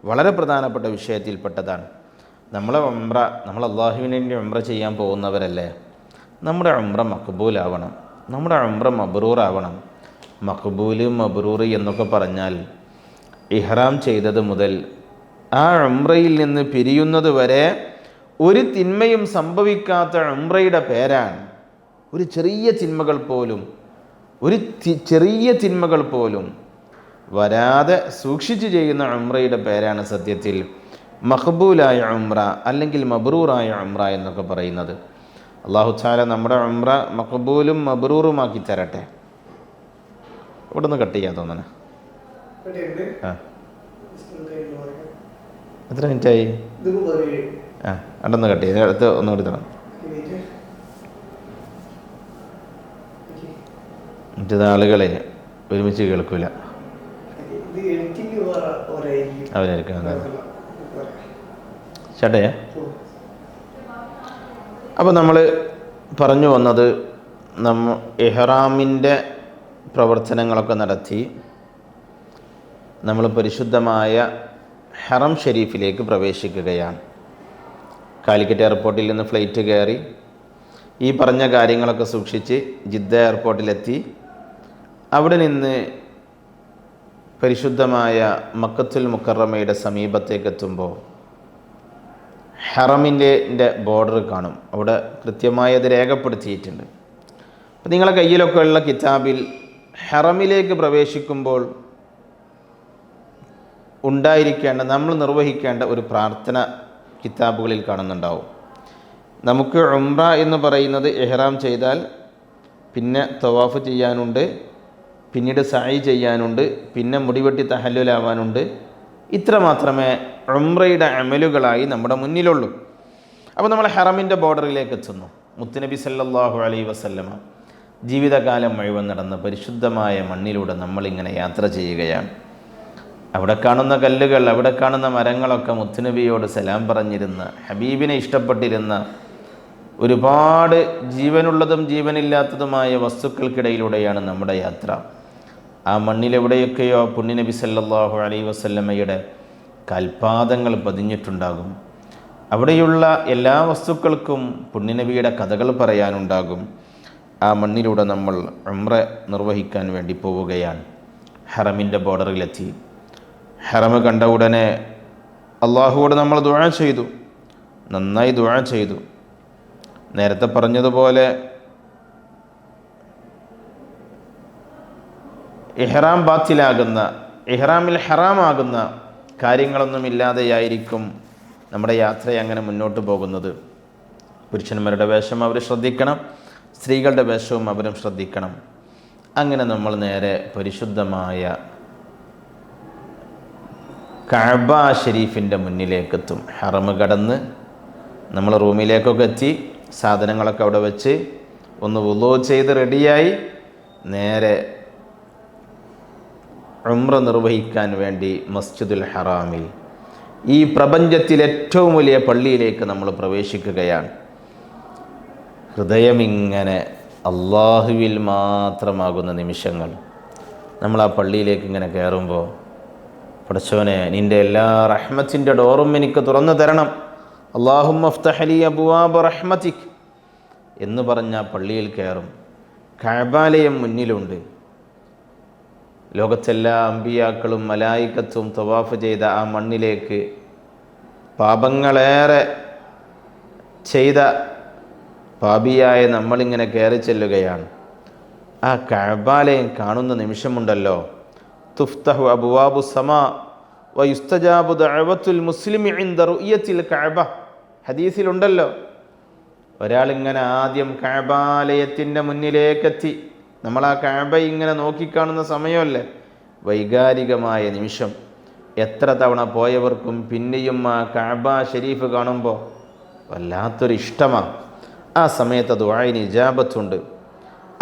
വളരെ പ്രധാനപ്പെട്ട വിഷയത്തിൽപ്പെട്ടതാണ്. നമ്മൾ അള്ളാഹുവിന് വേണ്ടി ഉംറ ചെയ്യാൻ പോകുന്നവരല്ലേ. നമ്മുടെ ഉംറ മഖ്ബൂലാവണം, നമ്മുടെ ഉംറ മബ്റൂറാവണം. മഖ്ബൂല് മബ്റൂറ് എന്നൊക്കെ പറഞ്ഞാൽ ഇഹ്റാം ചെയ്തത് മുതൽ ആ ഉംറയിൽ നിന്ന് പിരിയുന്നത് വരെ ഒരു തിന്മയും സംഭവിക്കാത്ത ഉംറയുടെ പേരാണ്. ഒരു ചെറിയ തിന്മകൾ പോലും വരാതെ സൂക്ഷിച്ച് ചെയ്യുന്ന ഉംറയുടെ പേരാണ് സത്യത്തിൽ മഖ്ബൂലായ ഉംറ അല്ലെങ്കിൽ മബ്റൂറായ ഉംറ എന്നൊക്കെ പറയുന്നത്. അല്ലാഹു തആല നമ്മുടെ ഉംറ മഖ്ബൂലും മബ്റൂറുമാക്കി തരട്ടെ. ഇവിടെ നിന്ന് കട്ട് ചെയ്യാൻ തോന്നണേ. എത്ര മിനിറ്റായി? അവിടെന്ന് കട്ട് ചെയ്ത് അടുത്ത് ഒന്നുകൂടി തരണം. മറ്റേത് ആളുകളെ ഒരുമിച്ച് കേൾക്കൂല, അവരായിരിക്കും. ചേട്ടേ, അപ്പോൾ നമ്മൾ പറഞ്ഞു വന്നത് ഇഹ്റാമിൻ്റെ പ്രവർത്തനങ്ങളൊക്കെ നടത്തി നമ്മൾ പരിശുദ്ധമായ ഹറം ഷരീഫിലേക്ക് പ്രവേശിക്കുകയാണ്. കാലിക്കറ്റ് എയർപോർട്ടിൽ നിന്ന് ഫ്ലൈറ്റ് കയറി ഈ പറഞ്ഞ കാര്യങ്ങളൊക്കെ സൂക്ഷിച്ച് ജിദ്ദ എയർപോർട്ടിലെത്തി അവിടെ നിന്ന് പരിശുദ്ധമായ മക്കത്തുൽ മുക്കറമയുടെ സമീപത്തേക്ക് എത്തുമ്പോൾ ഹറമിൻ്റെ ബോർഡർ കാണും. അവിടെ കൃത്യമായി അത് രേഖപ്പെടുത്തിയിട്ടുണ്ട്. അപ്പോൾ നിങ്ങളെ കയ്യിലൊക്കെ ഉള്ള കിതാബിൽ ഹറമിലേക്ക് പ്രവേശിക്കുമ്പോൾ ഉണ്ടായിരിക്കേണ്ട, നമ്മൾ നിർവഹിക്കേണ്ട ഒരു പ്രാർത്ഥന കിതാബുകളിൽ കാണുന്നുണ്ടാവും. നമുക്ക് ഉംറ എന്ന് പറയുന്നത് ഇഹ്റാം ചെയ്താൽ പിന്നെ തവാഫ് ചെയ്യാനുണ്ട്, പിന്നീട് സഅയ് ചെയ്യാനുണ്ട്, പിന്നെ മുടിവെട്ടി തഹല്ലുലാവാനുണ്ട്. ഇത്ര മാത്രമേ ഉംറയുടെ അമലുകളായി നമ്മുടെ മുന്നിലുള്ളൂ. അപ്പോൾ നമ്മൾ ഹറമിൻ്റെ ബോർഡറിലേക്ക് എത്തുന്നു. മുത്തുനബി സല്ലല്ലാഹു അലൈഹി വസല്ലമ ജീവിതകാലം മുഴുവൻ നടന്ന പരിശുദ്ധമായ മണ്ണിലൂടെ നമ്മളിങ്ങനെ യാത്ര ചെയ്യുകയാണ്. അവിടെ കാണുന്ന കല്ലുകൾ, അവിടെ കാണുന്ന മരങ്ങളൊക്കെ മുത്തുനബിയോട് സലാം പറഞ്ഞിരുന്ന, ഹബീബിനെ ഇഷ്ടപ്പെട്ടിരുന്ന ഒരുപാട് ജീവനുള്ളതും ജീവനില്ലാത്തതുമായ വസ്തുക്കൾക്കിടയിലൂടെയാണ് നമ്മുടെ യാത്ര. ആ മണ്ണിലെവിടെയൊക്കെയോ പുണ്യനബി സല്ലല്ലാഹു അലൈഹി വസല്ലമയുടെ കാൽപാദങ്ങൾ പതിഞ്ഞിട്ടുണ്ടാകും. അവിടെയുള്ള എല്ലാ വസ്തുക്കൾക്കും പുണ്യനബിയുടെ കഥകൾ പറയാനുണ്ടാകും. ആ മണ്ണിലൂടെ നമ്മൾ ഉംറ നിർവഹിക്കാൻ വേണ്ടി പോവുകയാണ്. ഹറമിൻ്റെ ബോർഡറിലെത്തി. ഹറം കണ്ട ഉടനെ അള്ളാഹുവോട് നമ്മൾ ദുആ ചെയ്തു, നന്നായി ദുആ ചെയ്തു. നേരത്തെ പറഞ്ഞതുപോലെ ഇഹ്റാം ബാത്തിലാകുന്ന, ഇഹ്റാമിൽ ഹറാമാകുന്ന കാര്യങ്ങളൊന്നുമില്ലാതെയായിരിക്കും നമ്മുടെ യാത്ര അങ്ങനെ മുന്നോട്ട് പോകുന്നത്. പുരുഷന്മാരുടെ വേഷം അവർ ശ്രദ്ധിക്കണം, സ്ത്രീകളുടെ വേഷവും അവരും ശ്രദ്ധിക്കണം. അങ്ങനെ നമ്മൾ നേരെ പരിശുദ്ധമായ കഅബ ഷരീഫിൻ്റെ മുന്നിലേക്കെത്തും. ഹറം കടന്ന് നമ്മൾ റൂമിലേക്കൊക്കെ എത്തി, സാധനങ്ങളൊക്കെ അവിടെ വെച്ച് ഒന്ന് വുളൂ ചെയ്ത് റെഡിയായി നേരെ ഉംറ നിർവഹിക്കാൻ വേണ്ടി മസ്ജിദുൽ ഹറാമിൽ, ഈ പ്രപഞ്ചത്തിലെ ഏറ്റവും വലിയ പള്ളിയിലേക്ക് നമ്മൾ പ്രവേശിക്കുകയാണ്. ഹൃദയമിങ്ങനെ അള്ളാഹുവിൽ മാത്രമാകുന്ന നിമിഷങ്ങൾ. നമ്മൾ ആ പള്ളിയിലേക്ക് ഇങ്ങനെ കയറുമ്പോൾ, പടച്ചോനെ നിൻ്റെ എല്ലാ റഹ്മത്തിൻ്റെ ഡോറും എനിക്ക് തുറന്നു തരണം, അല്ലാഹുമ്മ ഫ്തഹ് ലി അബ്വാബ റഹ്മതിക് എന്ന് പറഞ്ഞ പള്ളിയിൽ കയറും. കഅബാലയം മുന്നിലുണ്ട്. ലോകത്തെല്ലാ അമ്പിയാക്കളും മലായികത്തും തവാഫ് ചെയ്ത ആ മണ്ണിലേക്ക് പാപങ്ങളേറെ ചെയ്ത പാപിയായ നമ്മളിങ്ങനെ കയറി ചെല്ലുകയാണ്. ആ കഅബാലയം കാണുന്ന നിമിഷമുണ്ടല്ലോ, തുഫ്തഹു അബ്വാബു സമാ വയുസ്തജാബു ദഅവത്തുൽ മുസ്ലിമി ഇൻദ റുഅയത്തിൽ കഅബ. ഹദീസിലുണ്ടല്ലോ, ഒരാളിങ്ങനെ ആദ്യം കഅബാലയത്തിൻ്റെ മുന്നിലേക്കെത്തി. നമ്മൾ ആ കഅബ ഇങ്ങനെ നോക്കിക്കാണുന്ന സമയമല്ലേ, വൈകാരികമായ നിമിഷം. എത്ര തവണ പോയവർക്കും പിന്നെയും ആ കഅബ ഷരീഫ് കാണുമ്പോൾ വല്ലാത്തൊരു ഇഷ്ടമാണ്. ആ സമയത്ത് ദുആഇന് ഇജാബത്തുണ്ട്.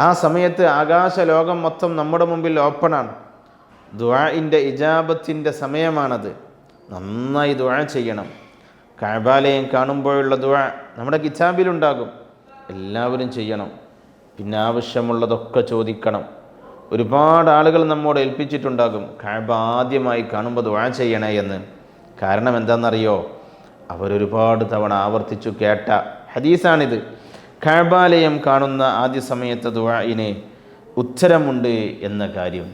ആ സമയത്ത് ആകാശ ലോകം മൊത്തം നമ്മുടെ മുമ്പിൽ ഓപ്പണാണ്. ദുആഇൻ്റെ ഇജാബത്തിൻ്റെ സമയമാണത്. നന്നായി ദുആ ചെയ്യണം. കഅബാലയം കാണുമ്പോഴുള്ള ദുആ നമ്മുടെ കിതാബിലുണ്ടാകും, എല്ലാവരും ചെയ്യണം. പിന്നെ ആവശ്യമുള്ളതൊക്കെ ചോദിക്കണം. ഒരുപാട് ആളുകൾ നമ്മോട് ഏൽപ്പിച്ചിട്ടുണ്ടാകും കഅബ ആദ്യമായി കാണുമ്പോൾ ദുആ ചെയ്യണേ എന്ന്. കാരണം എന്താണെന്നറിയോ, അവരൊരുപാട് തവണ ആവർത്തിച്ചു കേട്ട ഹദീസാണിത്. കഅബാലയം കാണുന്ന ആദ്യ സമയത്ത് ദുആഇന് ഉത്തരമുണ്ട് എന്ന കാര്യം.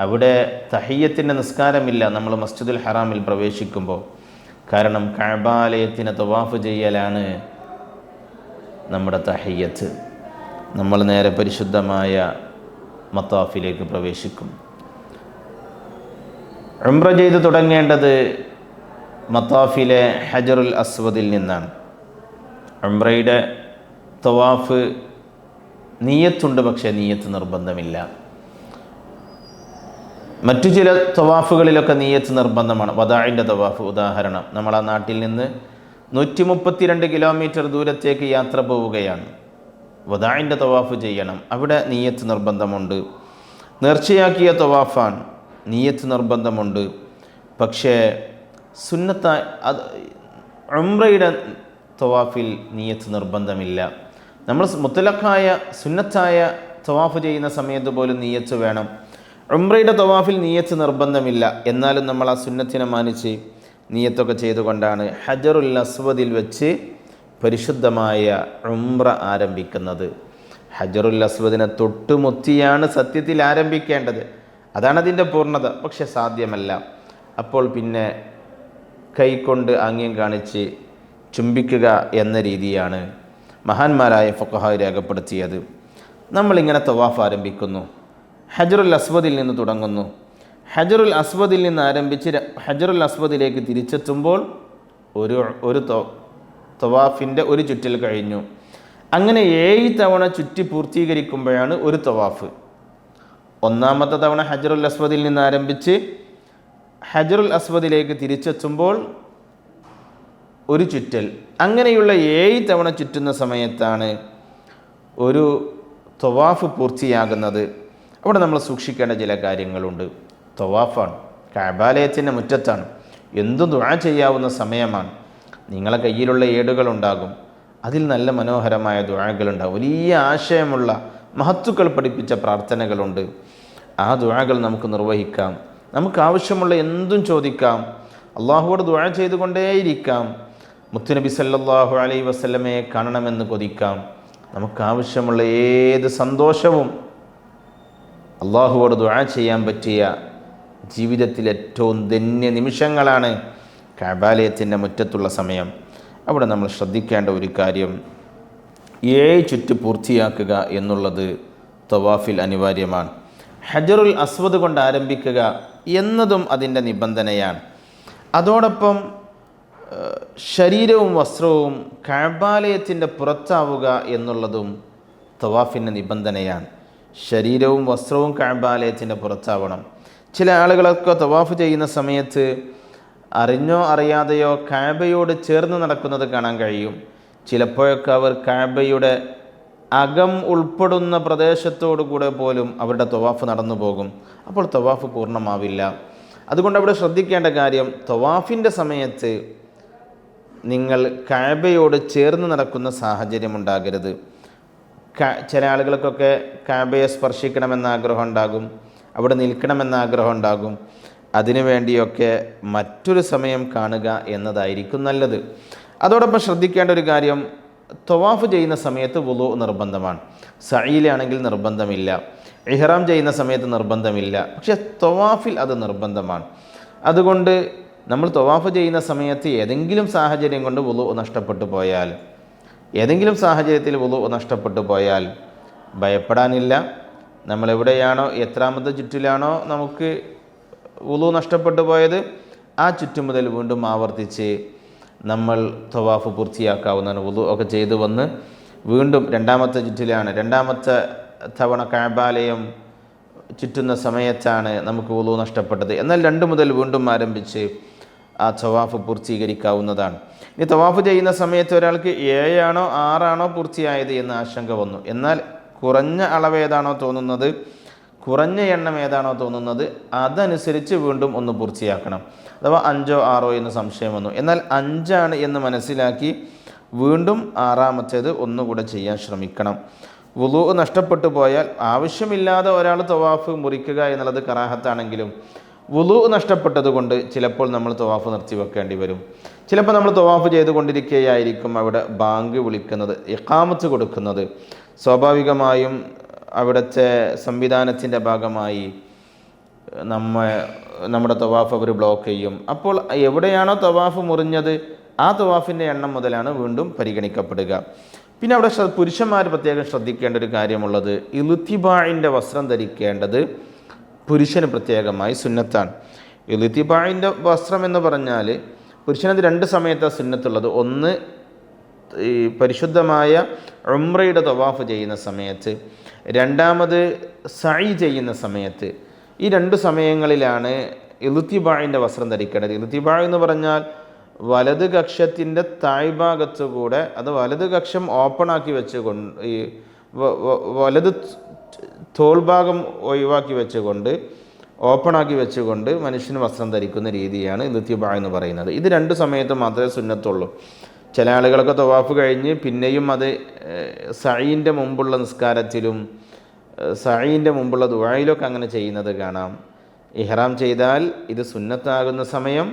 അവിടെ തഹിയ്യത്തിൻ്റെ നിസ്കാരമില്ല നമ്മൾ മസ്ജിദുൽ ഹറാമിൽ പ്രവേശിക്കുമ്പോൾ. കാരണം കഅബാലയത്തിനെ തവാഫ് ചെയ്യലാണ് നമ്മുടെ തഹിയ്യത്ത്. നമ്മൾ നേരെ പരിശുദ്ധമായ മത്താഫിലേക്ക് പ്രവേശിക്കും. ഉംറ ചെയ്ത് തുടങ്ങേണ്ടത് മത്താഫിലെ ഹജറുൽ അസ്വദിൽ നിന്നാണ്. ഉംറയുടെ തവാഫ് നിയ്യത്തുണ്ട്, പക്ഷേ നിയ്യത്ത് നിർബന്ധമില്ല. മറ്റു ചില തവാഫുകളിലൊക്കെ നിയ്യത്ത് നിർബന്ധമാണ്. വദാഇൻ്റെ തവാഫ് ഉദാഹരണം, നമ്മളാ നാട്ടിൽ നിന്ന് 132 കിലോമീറ്റർ ദൂരത്തേക്ക് യാത്ര പോവുകയാണ്. വദാഇൻ്റെ തവാഫ് ചെയ്യണം, അവിടെ നിയ്യത്ത് നിർബന്ധമുണ്ട്. നേർച്ചയാക്കിയ തവാഫാൻ, നിയ്യത്ത് നിർബന്ധമുണ്ട്. പക്ഷേ സുന്നത്തായ ഉംറയുടെ തവാഫിൽ നിയ്യത്ത് നിർബന്ധമില്ല. നമ്മൾ മുത്തലഖായ സുന്നത്തായ തവാഫ് ചെയ്യുന്ന സമയത്ത് പോലും നിയ്യത്ത് വേണം. ഉംറയുടെ തവാഫിൽ നിയ്യത്ത് നിർബന്ധമില്ല. എന്നാലും നമ്മൾ ആ സുന്നത്തിനെ മാനിച്ച് നിയ്യത്തൊക്കെ ചെയ്തുകൊണ്ടാണ് ഹജറുൽ അസ്വദിൽ വെച്ച് പരിശുദ്ധമായ ഉംറ ആരംഭിക്കുന്നത്. ഹജറുൽ അസ്വദിനെ തൊട്ടുമുത്തിയാണ് സത്യത്തിൽ ആരംഭിക്കേണ്ടത്. അതാണതിൻ്റെ പൂർണ്ണത. പക്ഷെ സാധ്യമല്ല. അപ്പോൾ പിന്നെ കൈകൊണ്ട് ആംഗ്യം കാണിച്ച് ചുംബിക്കുക എന്ന രീതിയാണ് മഹാന്മാരായ ഫുഖഹാ രേഖപ്പെടുത്തിയത്. നമ്മളിങ്ങനെ തവാഫ് ആരംഭിക്കുന്നു, ഹജറുൽ അസ്വദിൽ നിന്ന് തുടങ്ങുന്നു. ഹജറുൽ അസ്വദിൽ നിന്ന് ആരംഭിച്ച് ഹജറുൽ അസ്വദിലേക്ക് തിരിച്ചെത്തുമ്പോൾ ഒരു തവാഫിൻ്റെ ഒരു ചുറ്റൽ കഴിഞ്ഞു. അങ്ങനെ 7 തവണ ചുറ്റി പൂർത്തീകരിക്കുമ്പോഴാണ് ഒരു തവാഫ്. ഒന്നാമത്തെ തവണ ഹജറുൽ അസ്വദിൽ നിന്ന് ആരംഭിച്ച് ഹജറുൽ അസ്വദിലേക്ക് തിരിച്ചെത്തുമ്പോൾ ഒരു ചുറ്റൽ. അങ്ങനെയുള്ള 7 തവണ ചുറ്റുന്ന സമയത്താണ് ഒരു തവാഫ് പൂർത്തിയാകുന്നത്. അവിടെ നമ്മൾ സൂക്ഷിക്കേണ്ട ചില കാര്യങ്ങളുണ്ട്. തവാഫാണ്, കഅബാലയത്തിൻ്റെ മുറ്റത്താണ്, എന്തും ദുആ ചെയ്യാവുന്ന സമയമാണ്. നിങ്ങളെ കയ്യിലുള്ള ഏടുകളുണ്ടാകും, അതിൽ നല്ല മനോഹരമായ ദുആകളുണ്ടാകും. വലിയ ആശയമുള്ള മഹത്തുക്കൾ പഠിപ്പിച്ച പ്രാർത്ഥനകളുണ്ട്. ആ ദുആകൾ നമുക്ക് നിർവഹിക്കാം. നമുക്ക് ആവശ്യമുള്ള എന്തും ചോദിക്കാം. അള്ളാഹുവോട് ദുആ ചെയ്തുകൊണ്ടേയിരിക്കാം. മുത്തുനബി സല്ലല്ലാഹു അലൈഹി വസല്ലമയെ കാണണമെന്ന് കൊതിക്കാം. നമുക്കാവശ്യമുള്ള ഏത് സന്തോഷവും അള്ളാഹുവോട് ദുആ ചെയ്യാൻ പറ്റിയ ജീവിതത്തിൽ ഏറ്റവും ധന്യ നിമിഷങ്ങളാണ് കഅബാലയത്തിൻ്റെ മുറ്റത്തുള്ള സമയം. അവിടെ നമ്മൾ ശ്രദ്ധിക്കേണ്ട ഒരു കാര്യം, 7 ചുറ്റ് പൂർത്തിയാക്കുക എന്നുള്ളത് തവാഫിൽ അനിവാര്യമാണ്. ഹജറുൽ അസ്വദ് കൊണ്ട് ആരംഭിക്കുക എന്നതും അതിൻ്റെ നിബന്ധനയാണ്. അതോടൊപ്പം ശരീരവും വസ്ത്രവും കഅബാലയത്തിൻ്റെ പുറത്താവുക എന്നുള്ളതും തവാഫിൻ്റെ നിബന്ധനയാണ്. ശരീരവും വസ്ത്രവും കഅബാലയത്തിൻ്റെ പുറത്താവണം. ചില ആളുകളൊക്കെ തവാഫ് ചെയ്യുന്ന സമയത്ത് അറിഞ്ഞോ അറിയാതെയോ കഅബയോട് ചേർന്ന് നടക്കുന്നത് കാണാൻ കഴിയും. ചിലപ്പോഴൊക്കെ അവർ കഅബയുടെ അകം ഉൾപ്പെടുന്ന പ്രദേശത്തോടു കൂടെ പോലും അവരുടെ തവാഫ് നടന്നു പോകും. അപ്പോൾ തവാഫ് പൂർണ്ണമാവില്ല. അതുകൊണ്ട് അവിടെ ശ്രദ്ധിക്കേണ്ട കാര്യം, തവാഫിൻ്റെ സമയത്ത് നിങ്ങൾ കഅബയോട് ചേർന്ന് നടക്കുന്ന സാഹചര്യം ഉണ്ടാകരുത്. ചില ആളുകൾക്കൊക്കെ കാബയെ സ്പർശിക്കണമെന്ന ആഗ്രഹം ഉണ്ടാകും, അവിടെ നിൽക്കണമെന്ന ആഗ്രഹം ഉണ്ടാകും. അതിനു വേണ്ടിയൊക്കെ മറ്റൊരു സമയം കാണുക എന്നതായിരിക്കും നല്ലത്. അതോടൊപ്പം ശ്രദ്ധിക്കേണ്ട ഒരു കാര്യം, തവാഫ് ചെയ്യുന്ന സമയത്ത് വുളു നിർബന്ധമാണ്. സഈലാണെങ്കിൽ നിർബന്ധമില്ല, ഇഹ്റാം ചെയ്യുന്ന സമയത്ത് നിർബന്ധമില്ല, പക്ഷേ തവാഫിൽ അത് നിർബന്ധമാണ്. അതുകൊണ്ട് നമ്മൾ തവാഫ് ചെയ്യുന്ന സമയത്ത് ഏതെങ്കിലും സാഹചര്യം കൊണ്ട് വുളു നഷ്ടപ്പെട്ടു പോയാൽ, ഏതെങ്കിലും സാഹചര്യത്തിൽ വുളു നഷ്ടപ്പെട്ടു പോയാൽ ഭയപ്പെടാനില്ല. നമ്മളെവിടെയാണോ, എത്രാമത്തെ ചുറ്റിലാണോ നമുക്ക് വുളു നഷ്ടപ്പെട്ടു പോയത്, ആ ചുറ്റു മുതൽ വീണ്ടും ആവർത്തിച്ച് നമ്മൾ തവാഫ് പൂർത്തിയാക്കാവുന്നതാണ്. വുളു ഒക്കെ ചെയ്തു വന്ന് വീണ്ടും രണ്ടാമത്തെ ചുറ്റിലാണ്, രണ്ടാമത്തെ തവണ കഅബാലയം ചുറ്റുന്ന സമയത്താണ് നമുക്ക് വുളു നഷ്ടപ്പെട്ടത്, എന്നാൽ 2 മുതൽ വീണ്ടും ആരംഭിച്ച് ആ തവാഫ് പൂർത്തീകരിക്കാവുന്നതാണ്. ഇനി തവാഫ് ചെയ്യുന്ന സമയത്ത് ഒരാൾക്ക് 7 ആണോ 6 ആണോ പൂർത്തിയായത് എന്ന് ആശങ്ക വന്നു. എന്നാൽ കുറഞ്ഞ അളവ് ഏതാണോ തോന്നുന്നത്, കുറഞ്ഞ എണ്ണം ഏതാണോ തോന്നുന്നത്, അതനുസരിച്ച് വീണ്ടും ഒന്ന് പൂർത്തിയാക്കണം. അഥവാ 5 or 6 എന്ന് സംശയം വന്നു, എന്നാൽ 5 ആണ് എന്ന് മനസ്സിലാക്കി വീണ്ടും 6ാമത്തേത് ഒന്നുകൂടെ ചെയ്യാൻ ശ്രമിക്കണം. വുളു നഷ്ടപ്പെട്ടു പോയാൽ ആവശ്യമില്ലാതെ ഒരാൾ തവാഫ് മുറിക്കുക എന്നുള്ളത് കറാഹത്താണെങ്കിലും വുളു നഷ്ടപ്പെട്ടതുകൊണ്ട് ചിലപ്പോൾ നമ്മൾ തവാഫ് നിർത്തിവെക്കേണ്ടി വരും. ചിലപ്പോൾ നമ്മൾ തവാഫ് ചെയ്തുകൊണ്ടിരിക്കുകയായിരിക്കും അവിടെ ബാങ്ക് വിളിക്കുന്നത്, ഇഖാമത്ത് കൊടുക്കുന്നത്. സ്വാഭാവികമായും അവിടുത്തെ സംവിധാനത്തിൻ്റെ ഭാഗമായി നമ്മുടെ തവാഫ് അവർ ബ്ലോക്ക് ചെയ്യും. അപ്പോൾ എവിടെയാണോ തവാഫ് മുറിഞ്ഞത് ആ തവാഫിൻ്റെ എണ്ണം മുതലാണ് വീണ്ടും പരിഗണിക്കപ്പെടുക. പിന്നെ അവിടെ പുരുഷന്മാർ പ്രത്യേകം ശ്രദ്ധിക്കേണ്ട ഒരു കാര്യമുള്ളത്, ഇൽത്തിബാഇൻ്റെ വസ്ത്രം ധരിക്കേണ്ടത് പുരുഷന് പ്രത്യേകമായി സുന്നത്താണ്. ഇൽത്തിബാഇൻ്റെ വസ്ത്രം എന്ന് പറഞ്ഞാൽ പുരുഷനത് 2 സമയത്താണ് സുന്നത്തുള്ളത്. ഒന്ന് ഈ പരിശുദ്ധമായ ഉംറയുടെ തവാഫ് ചെയ്യുന്ന സമയത്ത്, രണ്ടാമത് സഈ ചെയ്യുന്ന സമയത്ത്. ഈ 2 സമയങ്ങളിലാണ് ഇൽത്തിബാഇൻ്റെ വസ്ത്രം ധരിക്കേണ്ടത്. ഇൽത്തിബാ എന്ന് പറഞ്ഞാൽ വലത് കക്ഷത്തിൻ്റെ താഴ്ഭാഗത്തുകൂടെ, അത് വലത് കക്ഷം ഓപ്പണാക്കി വെച്ചുകൊണ്ട്, ഈ വലത് തോൾഭാഗം ഒഴിവാക്കി വെച്ചുകൊണ്ട്, ഓപ്പണാക്കി വെച്ചുകൊണ്ട് മനുഷ്യന് വസ്ത്രം ധരിക്കുന്ന രീതിയാണ് ഇൽത്തിബാ എന്ന് പറയുന്നത്. ഇത് 2 സമയത്ത് മാത്രമേ സുന്നത്തുള്ളൂ. ചില ആളുകളൊക്കെ തവാഫ് കഴിഞ്ഞ് പിന്നെയും അത് സഈൻ്റെ മുമ്പുള്ള നിസ്കാരത്തിലും സഈൻ്റെ മുമ്പുള്ള ദുആയിലൊക്കെ അങ്ങനെ ചെയ്യുന്നത് കാണാം. ഇഹ്റാം ചെയ്താൽ ഇത് സുന്നത്താകുന്ന സമയം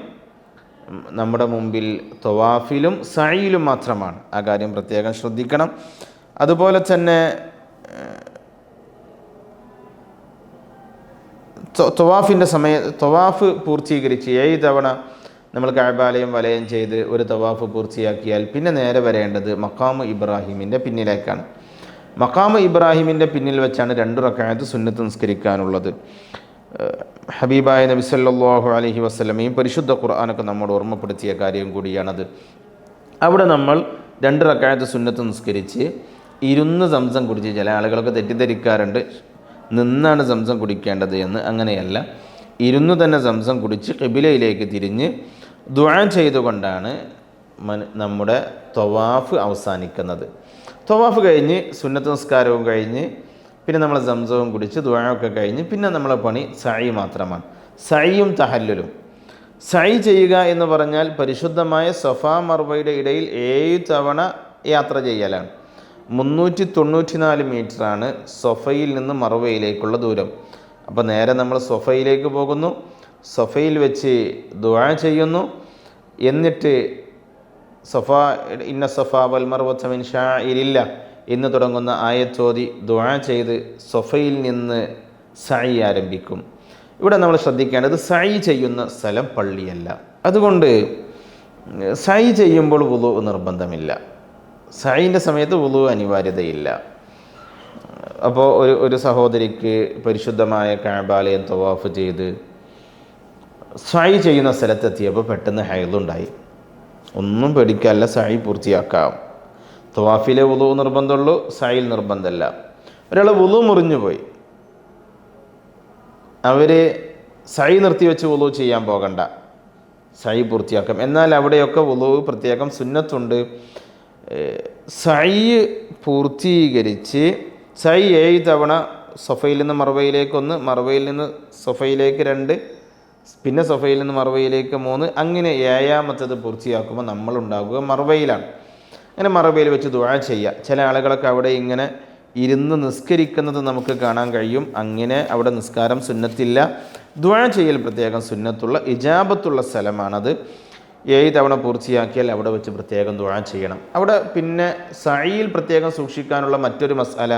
നമ്മുടെ മുമ്പിൽ തവാഫിലും സഈലും മാത്രമാണ്. ആ കാര്യം പ്രത്യേകം ശ്രദ്ധിക്കണം. അതുപോലെ തന്നെ തവാഫ് പൂർത്തീകരിച്ച് 7 തവണ നമ്മൾ കഅബാലയം വലയം ചെയ്ത് ഒരു തവാഫ് പൂർത്തിയാക്കിയാൽ പിന്നെ നേരെ വരേണ്ടത് മഖാമ് ഇബ്രാഹിമിൻ്റെ പിന്നിലേക്കാണ്. മഖാമ് ഇബ്രാഹിമിൻ്റെ പിന്നിൽ വെച്ചാണ് 2 റക്അത്ത് സുന്നത്ത് നിസ്കരിക്കാനുള്ളത്. ഹബീബായ നബി സല്ലല്ലാഹു അലൈഹി വസല്ലമയും പരിശുദ്ധ ഖുർആനൊക്കെ നമ്മോട് ഓർമ്മപ്പെടുത്തിയ കാര്യം കൂടിയാണത്. അവിടെ നമ്മൾ 2 റക്അത്ത് സുന്നത്ത് നിസ്കരിച്ച് ഇരുന്ന് സംസം കുടിച്ച്, ചില ആളുകളൊക്കെ തെറ്റിദ്ധരിക്കാറുണ്ട് നിന്നാണ് സംസം കുടിക്കേണ്ടത് എന്ന്. അങ്ങനെയല്ല, ഇരുന്ന് തന്നെ സംസം കുടിച്ച് ഖിബിലയിലേക്ക് തിരിഞ്ഞ് ദുആ ചെയ്തുകൊണ്ടാണ് നമ്മുടെ തവാഫ് അവസാനിക്കുന്നത്. തവാഫ് കഴിഞ്ഞ് സുന്നത്ത് നിസ്കാരവും കഴിഞ്ഞ് പിന്നെ നമ്മൾ സംസവും കുടിച്ച് ദുആയൊക്കെ കഴിഞ്ഞ് പിന്നെ നമ്മളെ പണി സഈ മാത്രമാണ്. സഈയും തഹല്ലുലും. സഈ ചെയ്യുക എന്ന് പറഞ്ഞാൽ പരിശുദ്ധമായ സഫാ മർവയുടെ ഇടയിൽ 7 തവണ യാത്ര ചെയ്യലാണ്. 394 മീറ്ററാണ് സൊഫയിൽ നിന്ന് മർവയിലേക്കുള്ള ദൂരം. അപ്പോൾ നേരെ നമ്മൾ സൊഫയിലേക്ക് പോകുന്നു, സൊഫയിൽ വെച്ച് ദുആ ചെയ്യുന്നു, എന്നിട്ട് ഇന്ന സഫാ വൽ മർവത മിൻ ശാഇരില്ലാഹ് എന്ന് തുടങ്ങുന്ന ആയത്തോതി ദുആ ചെയ്ത് സൊഫയിൽ നിന്ന് സഈ ആരംഭിക്കും. ഇവിടെ നമ്മൾ ശ്രദ്ധിക്കേണ്ടത് സഈ ചെയ്യുന്ന സ്ഥലം പള്ളിയല്ല. അതുകൊണ്ട് സഈ ചെയ്യുമ്പോൾ വുളു നിർബന്ധമില്ല. സഈൻ്റെ സമയത്ത് വുളു അനിവാര്യതയില്ല. അപ്പോൾ ഒരു സഹോദരിക്ക് പരിശുദ്ധമായ കഅബാലയം തവാഫ് ചെയ്ത് സഈ ചെയ്യുന്ന സ്ഥലത്തെത്തിയപ്പോൾ പെട്ടെന്ന് ഹൈളുണ്ടായി. ഒന്നും പേടിക്കാല്ല, സഈ പൂർത്തിയാക്കാം. തവാഫിലെ വുളു നിർബന്ധമുള്ളൂ, സഈൽ നിർബന്ധമല്ല. ഒരാൾ വുളു മുറിഞ്ഞു പോയി, അവർ സഈ നിർത്തിവെച്ച് വുളു ചെയ്യാൻ പോകണ്ട, സഈ പൂർത്തിയാക്കാം. എന്നാൽ അവിടെയൊക്കെ വുളു പ്രത്യേകം സുന്നത്തുണ്ട്. സഈ പൂർത്തീകരിച്ച് സഈ 7 തവണ സൊഫയിൽ നിന്ന് മർവയിലേക്ക് 1, മർവയിൽ നിന്ന് സൊഫയിലേക്ക് 2, പിന്നെ സൊഫയിൽ നിന്ന് മർവയിലേക്ക് 3, അങ്ങനെ 7ാമത്തേത് പൂർത്തിയാക്കുമ്പോൾ നമ്മളുണ്ടാകുക മർവയിലാണ്. അങ്ങനെ മർവയിൽ വെച്ച് ദുആ ചെയ്യുക. ചില ആളുകളൊക്കെ അവിടെ ഇങ്ങനെ ഇരുന്ന് നിസ്കരിക്കുന്നത് നമുക്ക് കാണാൻ കഴിയും. അങ്ങനെ അവിടെ നിസ്കാരം സുന്നത്തില്ല. ദുആ ചെയ്യൽ പ്രത്യേകം സുന്നത്തുള്ള ഇജാബത്തുള്ള സ്ഥലമാണത്. 7 തവണ പൂർത്തിയാക്കിയാൽ അവിടെ വെച്ച് പ്രത്യേകം ദുആ ചെയ്യണം. അവിടെ പിന്നെ സഈൽ പ്രത്യേകം സൂക്ഷിക്കാനുള്ള മറ്റൊരു മസാല,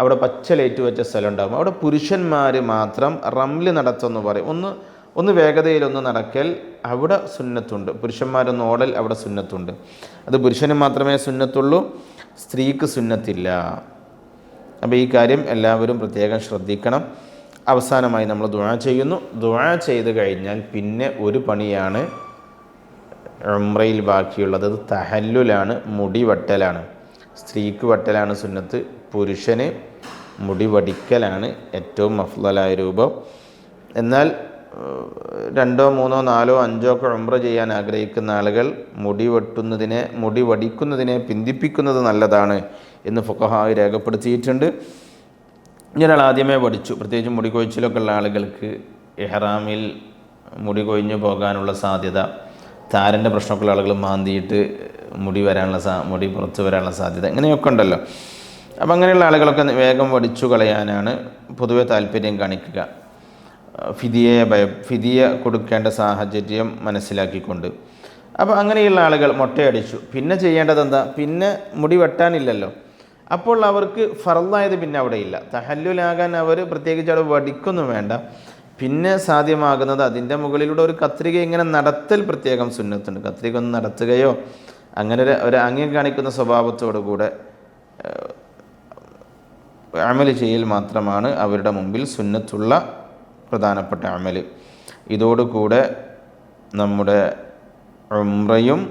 അവിടെ പച്ച ലൈറ്റ് വെച്ച സ്ഥലം ഉണ്ടാകും. അവിടെ പുരുഷന്മാർ മാത്രം റംല് നടത്തുമെന്ന് പറയും. ഒന്ന് വേഗതയിലൊന്ന് നടക്കൽ അവിടെ സുന്നത്തുണ്ട്. പുരുഷന്മാരൊന്ന് ഓടൽ അവിടെ സുന്നത്തുണ്ട്. അത് പുരുഷന് മാത്രമേ സുന്നത്തുള്ളൂ, സ്ത്രീക്ക് സുന്നത്തില്ല. അപ്പോൾ ഈ കാര്യം എല്ലാവരും പ്രത്യേകം ശ്രദ്ധിക്കണം. അവസാനമായി നമ്മൾ ദുആ ചെയ്യുന്നു. ദുആ ചെയ്ത് കഴിഞ്ഞാൽ പിന്നെ ഒരു പണിയാണ് ഉംറയിൽ ബാക്കിയുള്ളത്. അത് തഹല്ലുലാണ്, മുടി വെട്ടലാണ്. സ്ത്രീക്ക് വെട്ടലാണ് സുന്നത്ത്, പുരുഷന് മുടി വടിക്കലാണ് ഏറ്റവും അഫ്ളലായ രൂപം. എന്നാൽ 2, 3, 4, 5 ഒക്കെ ഉംറ ചെയ്യാൻ ആഗ്രഹിക്കുന്ന ആളുകൾ മുടി വടിക്കുന്നതിനെ പിന്തിപ്പിക്കുന്നത് നല്ലതാണ് എന്ന് ഫുഖഹാ രേഖപ്പെടുത്തിയിട്ടുണ്ട്. ഒരാൾ ആദ്യമേ വടിച്ചു, പ്രത്യേകിച്ച് മുടി കൊഴിച്ചിലൊക്കെ ഉള്ള ആളുകൾക്ക് ഇഹ്റാമിൽ മുടി കൊഴിഞ്ഞു പോകാനുള്ള സാധ്യത, താരൻ്റെ പ്രശ്നമൊക്കെയുള്ള ആളുകൾ മാന്തിയിട്ട് മുടി പുറത്ത് വരാനുള്ള സാധ്യത, ഇങ്ങനെയൊക്കെ ഉണ്ടല്ലോ. അപ്പം അങ്ങനെയുള്ള ആളുകളൊക്കെ വേഗം വടിച്ചു കളയാനാണ് പൊതുവെ താല്പര്യം കാണിക്കുക, ഫിദിയ കൊടുക്കേണ്ട സാഹചര്യം മനസ്സിലാക്കിക്കൊണ്ട്. അപ്പോൾ അങ്ങനെയുള്ള ആളുകൾ മൊട്ടയടിച്ചു. പിന്നെ ചെയ്യേണ്ടത് എന്താ? പിന്നെ മുടി വെട്ടാനില്ലല്ലോ. അപ്പോൾ അവർക്ക് ഫർളായത് പിന്നെ അവിടെ ഇല്ല. തഹല്ലുലാകാൻ അവർ പ്രത്യേകിച്ച് അവിടെ വടിക്കൊന്നും വേണ്ട. പിന്നെ സാധ്യമാകുന്നത് അതിൻ്റെ മുകളിലൂടെ ഒരു കത്രിക ഇങ്ങനെ നടത്തൽ പ്രത്യേകം സുന്നത്തുണ്ട്. കത്രിക ഒന്ന് നടത്തുകയോ അങ്ങനെ ഒരു ആംഗ്യം കാണിക്കുന്ന സ്വഭാവത്തോടു കൂടെ അമൽ ചെയ്യൽ മാത്രമാണ് അവരുടെ മുമ്പിൽ സുന്നത്തുള്ള പ്രധാനപ്പെട്ട അമൽ. ഇതോടുകൂടെ നമ്മുടെ ഉംറയും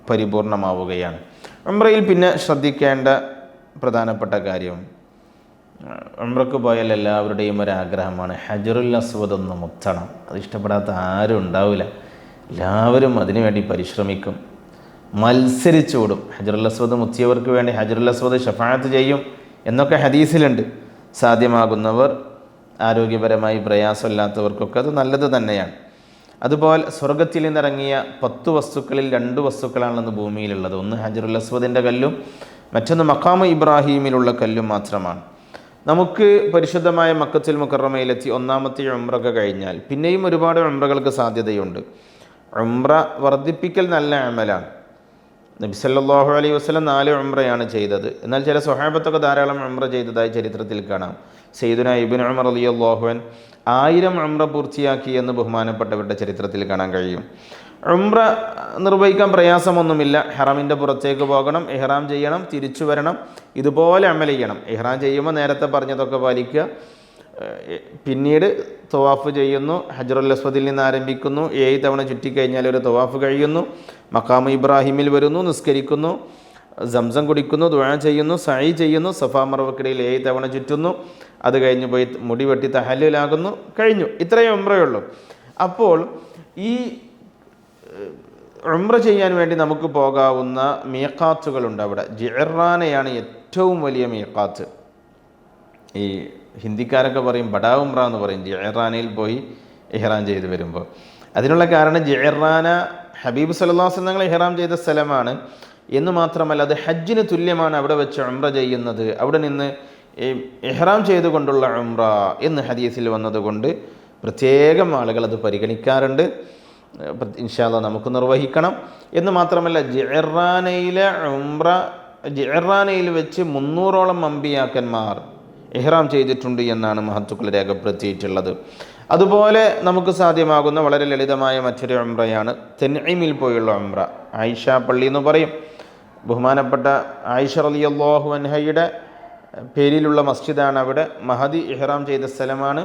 പരിപൂർണമാവുകയാണ്. ഉംറയിൽ പിന്നെ ശ്രദ്ധിക്കേണ്ട പ്രധാനപ്പെട്ട കാര്യം, ഉംറക്ക് പോയാൽ എല്ലാവരുടെയും ഒരാഗ്രഹമാണ് ഹജറുൽ അസ്വദ് ഒന്ന് മുത്തണം. അത് ഇഷ്ടപ്പെടാത്ത ആരും ഉണ്ടാവില്ല. എല്ലാവരും അതിനുവേണ്ടി പരിശ്രമിക്കും, മത്സരിച്ചോടും. ഹജറുൽ അസ്വദ് മുത്തിയവർക്ക് വേണ്ടി ഹജറുൽ അസ്വദ് ശഫാഅത്ത് ചെയ്യും എന്നൊക്കെ ഹദീസിലുണ്ട്. സാധ്യമാകുന്നവർ, ആരോഗ്യപരമായി പ്രയാസമില്ലാത്തവർക്കൊക്കെ അത് നല്ലത് തന്നെയാണ്. അതുപോലെ സ്വർഗത്തിൽ നിന്നിറങ്ങിയ 10 വസ്തുക്കളിൽ 2 വസ്തുക്കളാണെന്ന് ഭൂമിയിലുള്ളത്. ഒന്ന് ഹജറുൽ അസ്വദിൻ്റെ കല്ലും മറ്റൊന്ന് മഖാമ് ഇബ്രാഹീമിലുള്ള കല്ലും മാത്രമാണ്. നമുക്ക് പരിശുദ്ധമായ മക്കത്തുൽ മുക്കറമയിലെത്തി ഒന്നാമത്തെ ഉംറ കഴിഞ്ഞാൽ പിന്നെയും ഒരുപാട് ഉംറകൾക്ക് സാധ്യതയുണ്ട്. ഉംറ വർദ്ധിപ്പിക്കൽ നല്ല അമലാണ്. നബി സല്ലല്ലാഹു അലൈഹി വസല്ലം 4 ഉംറയാണ് ചെയ്തത്. എന്നാൽ ചില സ്വഹാബത്തൊക്കെ ധാരാളം ഉംറ ചെയ്തതായി ചരിത്രത്തിൽ കാണാം. സയ്യിദുനാ ഇബ്നു ഉമർ റളിയല്ലാഹു അൻഹു 1000 ഉംറ പൂർത്തിയാക്കി എന്ന് ബഹുമാനപ്പെട്ടവരുടെ ചരിത്രത്തിൽ കാണാൻ കഴിയും. ഉംറ നിർവഹിക്കാൻ പ്രയാസമൊന്നുമില്ല. ഹറമിൻ്റെ പുറത്തേക്ക് പോകണം, ഇഹ്റാം ചെയ്യണം, തിരിച്ചു വരണം, ഇതുപോലെ അമൽ ചെയ്യണം. ഇഹ്റാം ചെയ്യുമ്പോൾ നേരത്തെ പറഞ്ഞതൊക്കെ പാലിക്കുക. പിന്നീട് തവാഫ് ചെയ്യുന്നു, ഹജറുൽ അസ്വദിൽ നിന്ന് ആരംഭിക്കുന്നു, 7 തവണ ചുറ്റിക്കഴിഞ്ഞാൽ ഒരു തവാഫ് കഴിയുന്നു, മഖാമ് ഇബ്രാഹിമിൽ വരുന്നു, നിസ്കരിക്കുന്നു, സംസം കുടിക്കുന്നു, ദുആ ചെയ്യുന്നു, സഈ ചെയ്യുന്നു, സഫാ മർവക്കിടയിൽ 7 തവണ ചുറ്റുന്നു, അത് കഴിഞ്ഞ് പോയി മുടി വെട്ടി തഹല്ലുലാകുന്നു, കഴിഞ്ഞു. ഇത്രയേ ഉംറയുള്ളൂ. അപ്പോൾ ഈ ഉംറ ചെയ്യാൻ വേണ്ടി നമുക്ക് പോകാവുന്ന മീഖാത്തുകളുണ്ട്. അവിടെ ജിഅ്റാനയാണ് ഏറ്റവും വലിയ മീഖാത്ത്. ഈ ഹിന്ദിക്കാരൊക്കെ പറയും ബഡാ ഉംറ എന്ന് പറയും, ജിഅ്റാനയിൽ പോയി ഇഹ്റാം ചെയ്ത് വരുമ്പോൾ. അതിനുള്ള കാരണം ജിഅ്റാന ഹബീബ് സല്ലല്ലാഹു അലൈഹി വസല്ലം തങ്ങൾ ഇഹ്റാം ചെയ്ത സ്ഥലമാണ് എന്ന് മാത്രമല്ല അത് ഹജ്ജിന് തുല്യമാണ് അവിടെ വെച്ച് ഉംറ ചെയ്യുന്നത്. അവിടെ നിന്ന് ഇഹ്റാം ചെയ്തുകൊണ്ടുള്ള ഉംറ എന്ന് ഹദീസിൽ വന്നതുകൊണ്ട് പ്രത്യേകം ആളുകൾ അത് പരിഗണിക്കാറുണ്ട്. ഇൻഷാ അല്ലാഹ് നമുക്ക് നിർവഹിക്കണം. എന്ന് മാത്രമല്ല ജിഅ്റാനയിലെ ഉംറ, ജിഅ്റാനയിൽ വെച്ച് 300ഓളം അമ്പിയാക്കന്മാർ ഇഹ്റാം ചെയ്തിട്ടുണ്ട് എന്നാണ് മഹത്തുക്കൾ രേഖപ്പെടുത്തിയിട്ടുള്ളത്. അതുപോലെ നമുക്ക് സാധ്യമാകുന്ന വളരെ ലളിതമായ മറ്റൊരു ഉംറയാണ് തൻഈമിൽ പോയുള്ള ഉംറ. ആയിഷ പള്ളി എന്ന് പറയും. ബഹുമാനപ്പെട്ട ആയിഷ റളിയല്ലാഹു അൻഹയുടെ പേരിലുള്ള മസ്ജിദാണ് അവിടെ. മഹദി ഇഹ്റാം ചെയ്ത സ്ഥലമാണ്.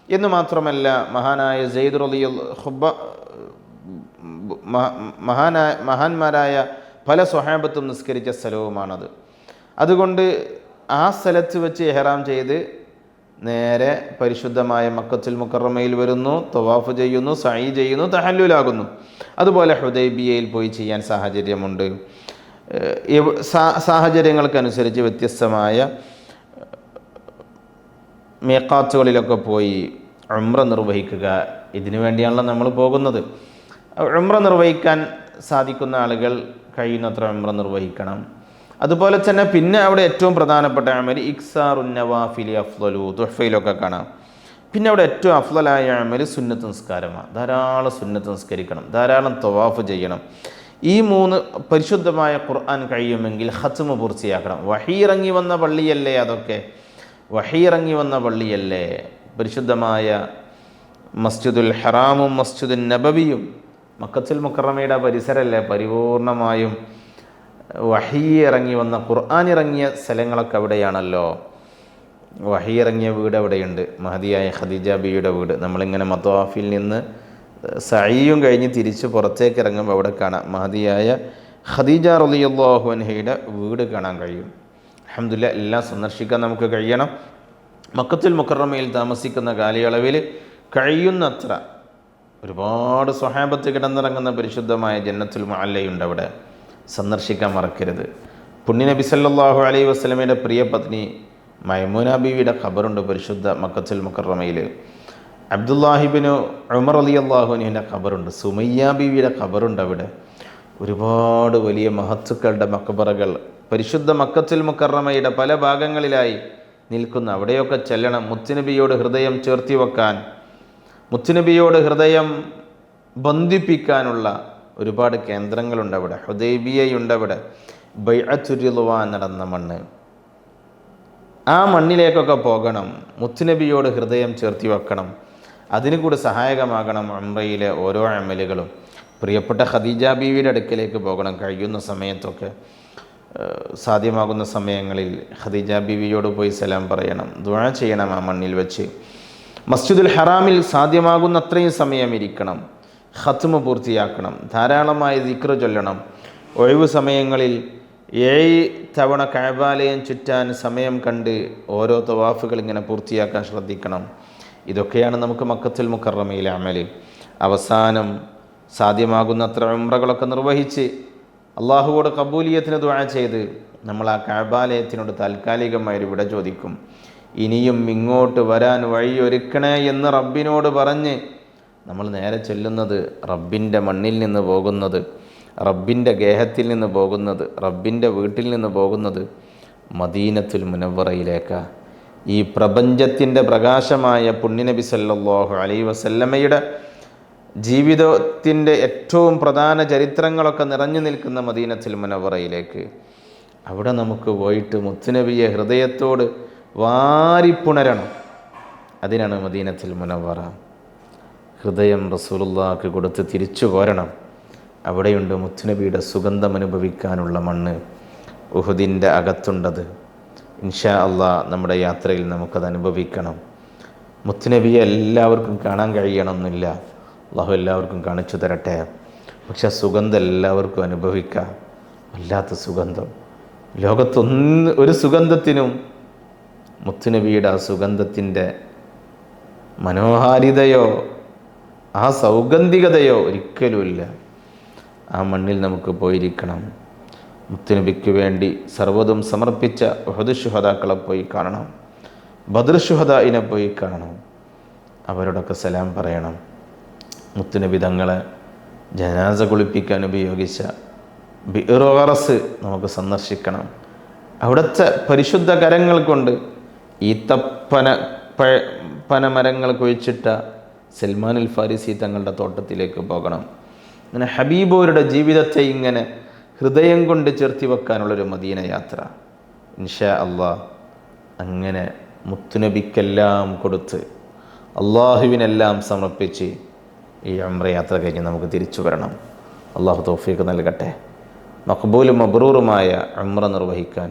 എന്ന് മാത്രമല്ല മഹാനായ സെയ്ദ് മഹാന്മാരായ പല സ്വഹാബത്തും നിസ്കരിച്ച സ്ഥലവുമാണത്. അതുകൊണ്ട് ആ സ്ഥലത്ത് വെച്ച് ഇഹ്റാം ചെയ്ത് നേരെ പരിശുദ്ധമായ മക്കത്തുൽ മുക്കറമയിൽ വരുന്നു, തവാഫ് ചെയ്യുന്നു, സഈ ചെയ്യുന്നു, തഹല്ലുലാകുന്നു. അതുപോലെ ഹുദൈബിയയിൽ പോയി ചെയ്യാൻ സാഹചര്യമുണ്ട്. സാഹചര്യങ്ങൾക്കനുസരിച്ച് വ്യത്യസ്തമായ മീഖാത്തുകളിലൊക്കെ പോയി ഉംറ നിർവഹിക്കുക. ഇതിനു വേണ്ടിയാണല്ലോ നമ്മൾ പോകുന്നത്. ഉംറ നിർവഹിക്കാൻ സാധിക്കുന്ന ആളുകൾ കഴിയുന്നത്ര ഉംറ നിർവഹിക്കണം. അതുപോലെ തന്നെ പിന്നെ അവിടെ ഏറ്റവും പ്രധാനപ്പെട്ട അമൽ ഇക്സാറുൻ നവാഫിലി അഫ്ളലു തുഹ്ഫയിലൊക്കെ കാണാം. പിന്നെ അവിടെ ഏറ്റവും അഫ്ളലായ അമൽ സുന്നത്ത് നിസ്കാരമാണ്. ധാരാളം സുന്നത്ത് നിസ്കരിക്കണം, ധാരാളം തവാഫ് ചെയ്യണം. ഈ 3 പരിശുദ്ധമായ ഖുർആൻ കഴിയുമെങ്കിൽ ഖത്മ് പൂർത്തിയാക്കണം. വഹി ഇറങ്ങി വന്ന പള്ളിയല്ലേ അതൊക്കെ, വഹി ഇറങ്ങി വന്ന പള്ളിയല്ലേ. പരിശുദ്ധമായ മസ്ജിദുൽ ഹറാമും മസ്ജിദുൻ നബവിയും മക്കത്തുൽ മുക്കറമയുടെ പരിസരമല്ലേ പരിപൂർണമായും വഹി ഇറങ്ങി വന്ന ഖുർആൻ ഇറങ്ങിയ സ്ഥലങ്ങളൊക്കെ അവിടെയാണല്ലോ. വഹി ഇറങ്ങിയ വീട് അവിടെയുണ്ട്, മഹദിയായ ഖദീജ ബിയുടെ വീട്. നമ്മളിങ്ങനെ മത്വാഫിൽ നിന്ന് സഈയും കഴിഞ്ഞ് തിരിച്ച് പുറത്തേക്ക് ഇറങ്ങുമ്പോൾ അവിടെ കാണാം മഹദിയായ ഖദീജ റളിയല്ലാഹു അൻഹയുടെ വീട് കാണാൻ കഴിയും. അൽഹംദുലില്ലാഹ് എല്ലാം സന്ദർശിക്കാൻ നമുക്ക് കഴിയണം. മക്കത്തുൽ മുക്കറമയിൽ താമസിക്കുന്ന കാലയളവിൽ കഴിയുന്നത്ര ഒരുപാട് സ്വഹാബത്ത് കിടന്നിറങ്ങുന്ന പരിശുദ്ധമായ ജന്നത്തുൽ മുഅല്ലയുണ്ട്, അവിടെ സന്ദർശിക്കാൻ മറക്കരുത്. പുണ്യനബി സല്ലല്ലാഹു അലൈഹി വസല്ലമയുടെ പ്രിയ പത്നി മൈമൂന ബീവിയുടെ ഖബറുണ്ട് പരിശുദ്ധ മക്കത്തുൽ മുക്കറമയിൽ. അബ്ദുല്ലാഹിബിന് ഉമർ റളിയല്ലാഹു അൻഹുവിൻ്റെ ഖബറുണ്ട്. സുമയ്യ ബീവിയുടെ ഖബറുണ്ട് അവിടെ. ഒരുപാട് വലിയ മഹത്തുക്കളുടെ മക്ബറകൾ പരിശുദ്ധ മക്കത്തുൽ മുക്കറമയുടെ പല ഭാഗങ്ങളിലായി നിൽക്കുന്ന അവിടെയൊക്കെ ചെല്ലണം. മുത്തുനബിയോട് ഹൃദയം ചേർത്തി വെക്കാൻ, മുത്തുനബിയോട് ഹൃദയം ബന്ധിപ്പിക്കാനുള്ള ഒരുപാട് കേന്ദ്രങ്ങളുണ്ട് അവിടെ. ഹുദൈബിയയുണ്ട് അവിടെ. ബൈഅത്തുർ റിദ്വാൻ നടന്ന മണ്ണ്, ആ മണ്ണിലേക്കൊക്കെ പോകണം. മുത്തുനബിയോട് ഹൃദയം ചേർത്തി വെക്കണം. അതിനു കൂടി സഹായകമാകണം ഉംറയിലെ ഓരോ അമലുകളും. പ്രിയപ്പെട്ട ഖദീജ ബീവിയുടെ അടുക്കലേക്ക് പോകണം. കഴിയുന്ന സമയത്തൊക്കെ സാധ്യമാകുന്ന സമയങ്ങളിൽ ഖദീജ ബീവിയോട് പോയി സലാം പറയണം, ദുആ ചെയ്യണം. ആ മണ്ണിൽ വെച്ച് മസ്ജിദുൽ ഹറാമിൽ സാധ്യമാകുന്ന അത്രയും സമയം ഇരിക്കണം. ഖത്മ് പൂർത്തിയാക്കണം. ധാരാളമായി ദിക്ർ ചൊല്ലണം. ഒഴിവ് സമയങ്ങളിൽ 7 തവണ കഅബാലയം ചുറ്റാൻ സമയം കണ്ട് ഓരോ തവാഫുകൾ ഇങ്ങനെ പൂർത്തിയാക്കാൻ ശ്രദ്ധിക്കണം. ഇതൊക്കെയാണ് നമുക്ക് മക്കത്തുൽ മുക്കറമയിലെ അമൽ. അവസാനം സാധ്യമാകുന്നത്ര ഉംറകളൊക്കെ നിർവഹിച്ച് അള്ളാഹുവോട് കബൂലിയത്തിന് ദുആ ചെയ്ത് നമ്മൾ ആ കഅബാലയത്തിനോട് താൽക്കാലികമായൊരു വിട ചോദിക്കും. ഇനിയും ഇങ്ങോട്ട് വരാൻ വഴിയൊരുക്കണേ എന്ന് റബ്ബിനോട് പറഞ്ഞ് നമ്മൾ നേരെ ചെല്ലുന്നത്, റബ്ബിൻ്റെ മണ്ണിൽ നിന്ന് പോകുന്നത്, റബ്ബിൻ്റെ ഗേഹത്തിൽ നിന്ന് പോകുന്നത്, റബ്ബിൻ്റെ വീട്ടിൽ നിന്ന് പോകുന്നത് മദീനത്തുൽ മുനവ്വറയിലേക്കാണ്. ഈ പ്രപഞ്ചത്തിൻ്റെ പ്രകാശമായ പുണ്യനബി സല്ലല്ലാഹു അലൈഹി വസല്ലമയുടെ ജീവിതത്തിൻ്റെ ഏറ്റവും പ്രധാന ചരിത്രങ്ങളൊക്കെ നിറഞ്ഞു നിൽക്കുന്ന മദീനത്തുൽ മുനവ്വറയിലേക്ക്. അവിടെ നമുക്ക് പോയിട്ട് മുത്തുനബിയെ ഹൃദയത്തോട് വാരിപ്പുണരണം. അതിനാണ് മദീനത്തുൽ മുനവ്വറ. ഹൃദയം റസൂലുള്ളാഹിക്ക് കൊടുത്ത് തിരിച്ചു പോരണം. അവിടെയുണ്ട് മുത്തുനബിയുടെ സുഗന്ധം അനുഭവിക്കാനുള്ള മണ്ണ്. ഉഹുദിൻ്റെ അകത്തുണ്ടത്. ഇൻഷാ അള്ളാഹ് നമ്മുടെ യാത്രയിൽ നമുക്കത് അനുഭവിക്കണം. മുത്തുനബിയെ എല്ലാവർക്കും കാണാൻ കഴിയണമെന്നില്ല, അള്ളാഹു എല്ലാവർക്കും കാണിച്ചു തരട്ടെ. പക്ഷെ സുഗന്ധം എല്ലാവർക്കും അനുഭവിക്കാം. വല്ലാത്ത സുഗന്ധം. ഒരു സുഗന്ധത്തിനും മുത്തുനബിയുടെ ആ സുഗന്ധത്തിൻ്റെ മനോഹാരിതയോ ആ സൗഗന്ധികതയോ ഒരിക്കലുമില്ല. ആ മണ്ണിൽ നമുക്ക് പോയിരിക്കണം. മുത്തുനബിക്ക് വേണ്ടി സർവ്വതും സമർപ്പിച്ച ഉഹദ് ശുഹദാക്കളെ പോയി കാണണം. ബദ്ർ ശുഹദായിനെ പോയി കാണണം. അവരോടൊക്കെ സലാം പറയണം. മുത്തുനബി തങ്ങളെ ജനാസ കുളിപ്പിക്കാൻ ഉപയോഗിച്ച ബിഅ്റു ഖറസ് നമുക്ക് സന്ദർശിക്കണം. അവിടുത്തെ പരിശുദ്ധ കരങ്ങൾ കൊണ്ട് ഈത്തപ്പനമരങ്ങൾ കുഴിച്ചിട്ട സൽമാനുൽ ഫാരിസി തങ്ങളുടെ തോട്ടത്തിലേക്ക് പോകണം. അങ്ങനെ ഹബീബോരുടെ ജീവിതത്തെ ഇങ്ങനെ ഹൃദയം കൊണ്ട് ചേർത്തി വെക്കാനുള്ളൊരു മദീന യാത്ര. ഇൻഷാ അള്ളാഹ് അങ്ങനെ മുത്തുനബിക്കെല്ലാം കൊടുത്ത് അള്ളാഹുവിനെല്ലാം സമർപ്പിച്ച് ഈ ഉംറ യാത്ര കഴിഞ്ഞ് നമുക്ക് തിരിച്ചു വരണം. അള്ളാഹു തൗഫീഖ് നൽകട്ടെ. മഖ്ബൂലും മബ്റൂറുമായ ഉംറ നിർവഹിക്കാൻ,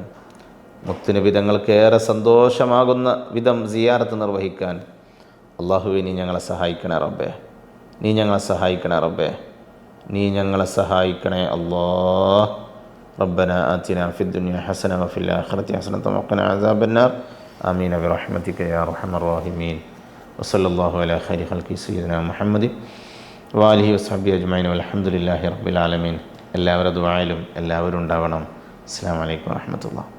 മുത്തുനബി തങ്ങൾക്ക് ഏറെ സന്തോഷമാകുന്ന വിധം സിയാറത്ത് നിർവഹിക്കാൻ അള്ളാഹുവേ നീ ഞങ്ങളെ സഹായിക്കണേ റബ്ബേ. നീ ഞങ്ങളെ സഹായിക്കണേ റബ്ബേ. നീ ഞങ്ങളെ സഹായിക്കണേ അല്ലാഹ്. റബ്ബനാ ആതിനാ ഫിദ്ദുനിയ ഹസന വഫിൽ ആഖിറതി ഹസനത വഖിനാ അസാബന്നാർ. ആമീൻ ബിറഹ്മതിക യാ അർഹമർ റഹീമീൻ. വസല്ലല്ലാഹു അലാ ഖൈരി ഖൽഖി സയ്യിദിനാ മുഹമ്മദി വആലിഹി വസ്ഹബിഹി അജ്മഈൻ വൽഹംദുലില്ലാഹി റബ്ബിൽ ആലമീൻ. എല്ലാവരുടെ ദുആയിലും എല്ലാവരും ഉണ്ടാവണം. അസ്സലാമു അലൈക്കും വറഹ്മത്തുള്ളാഹി.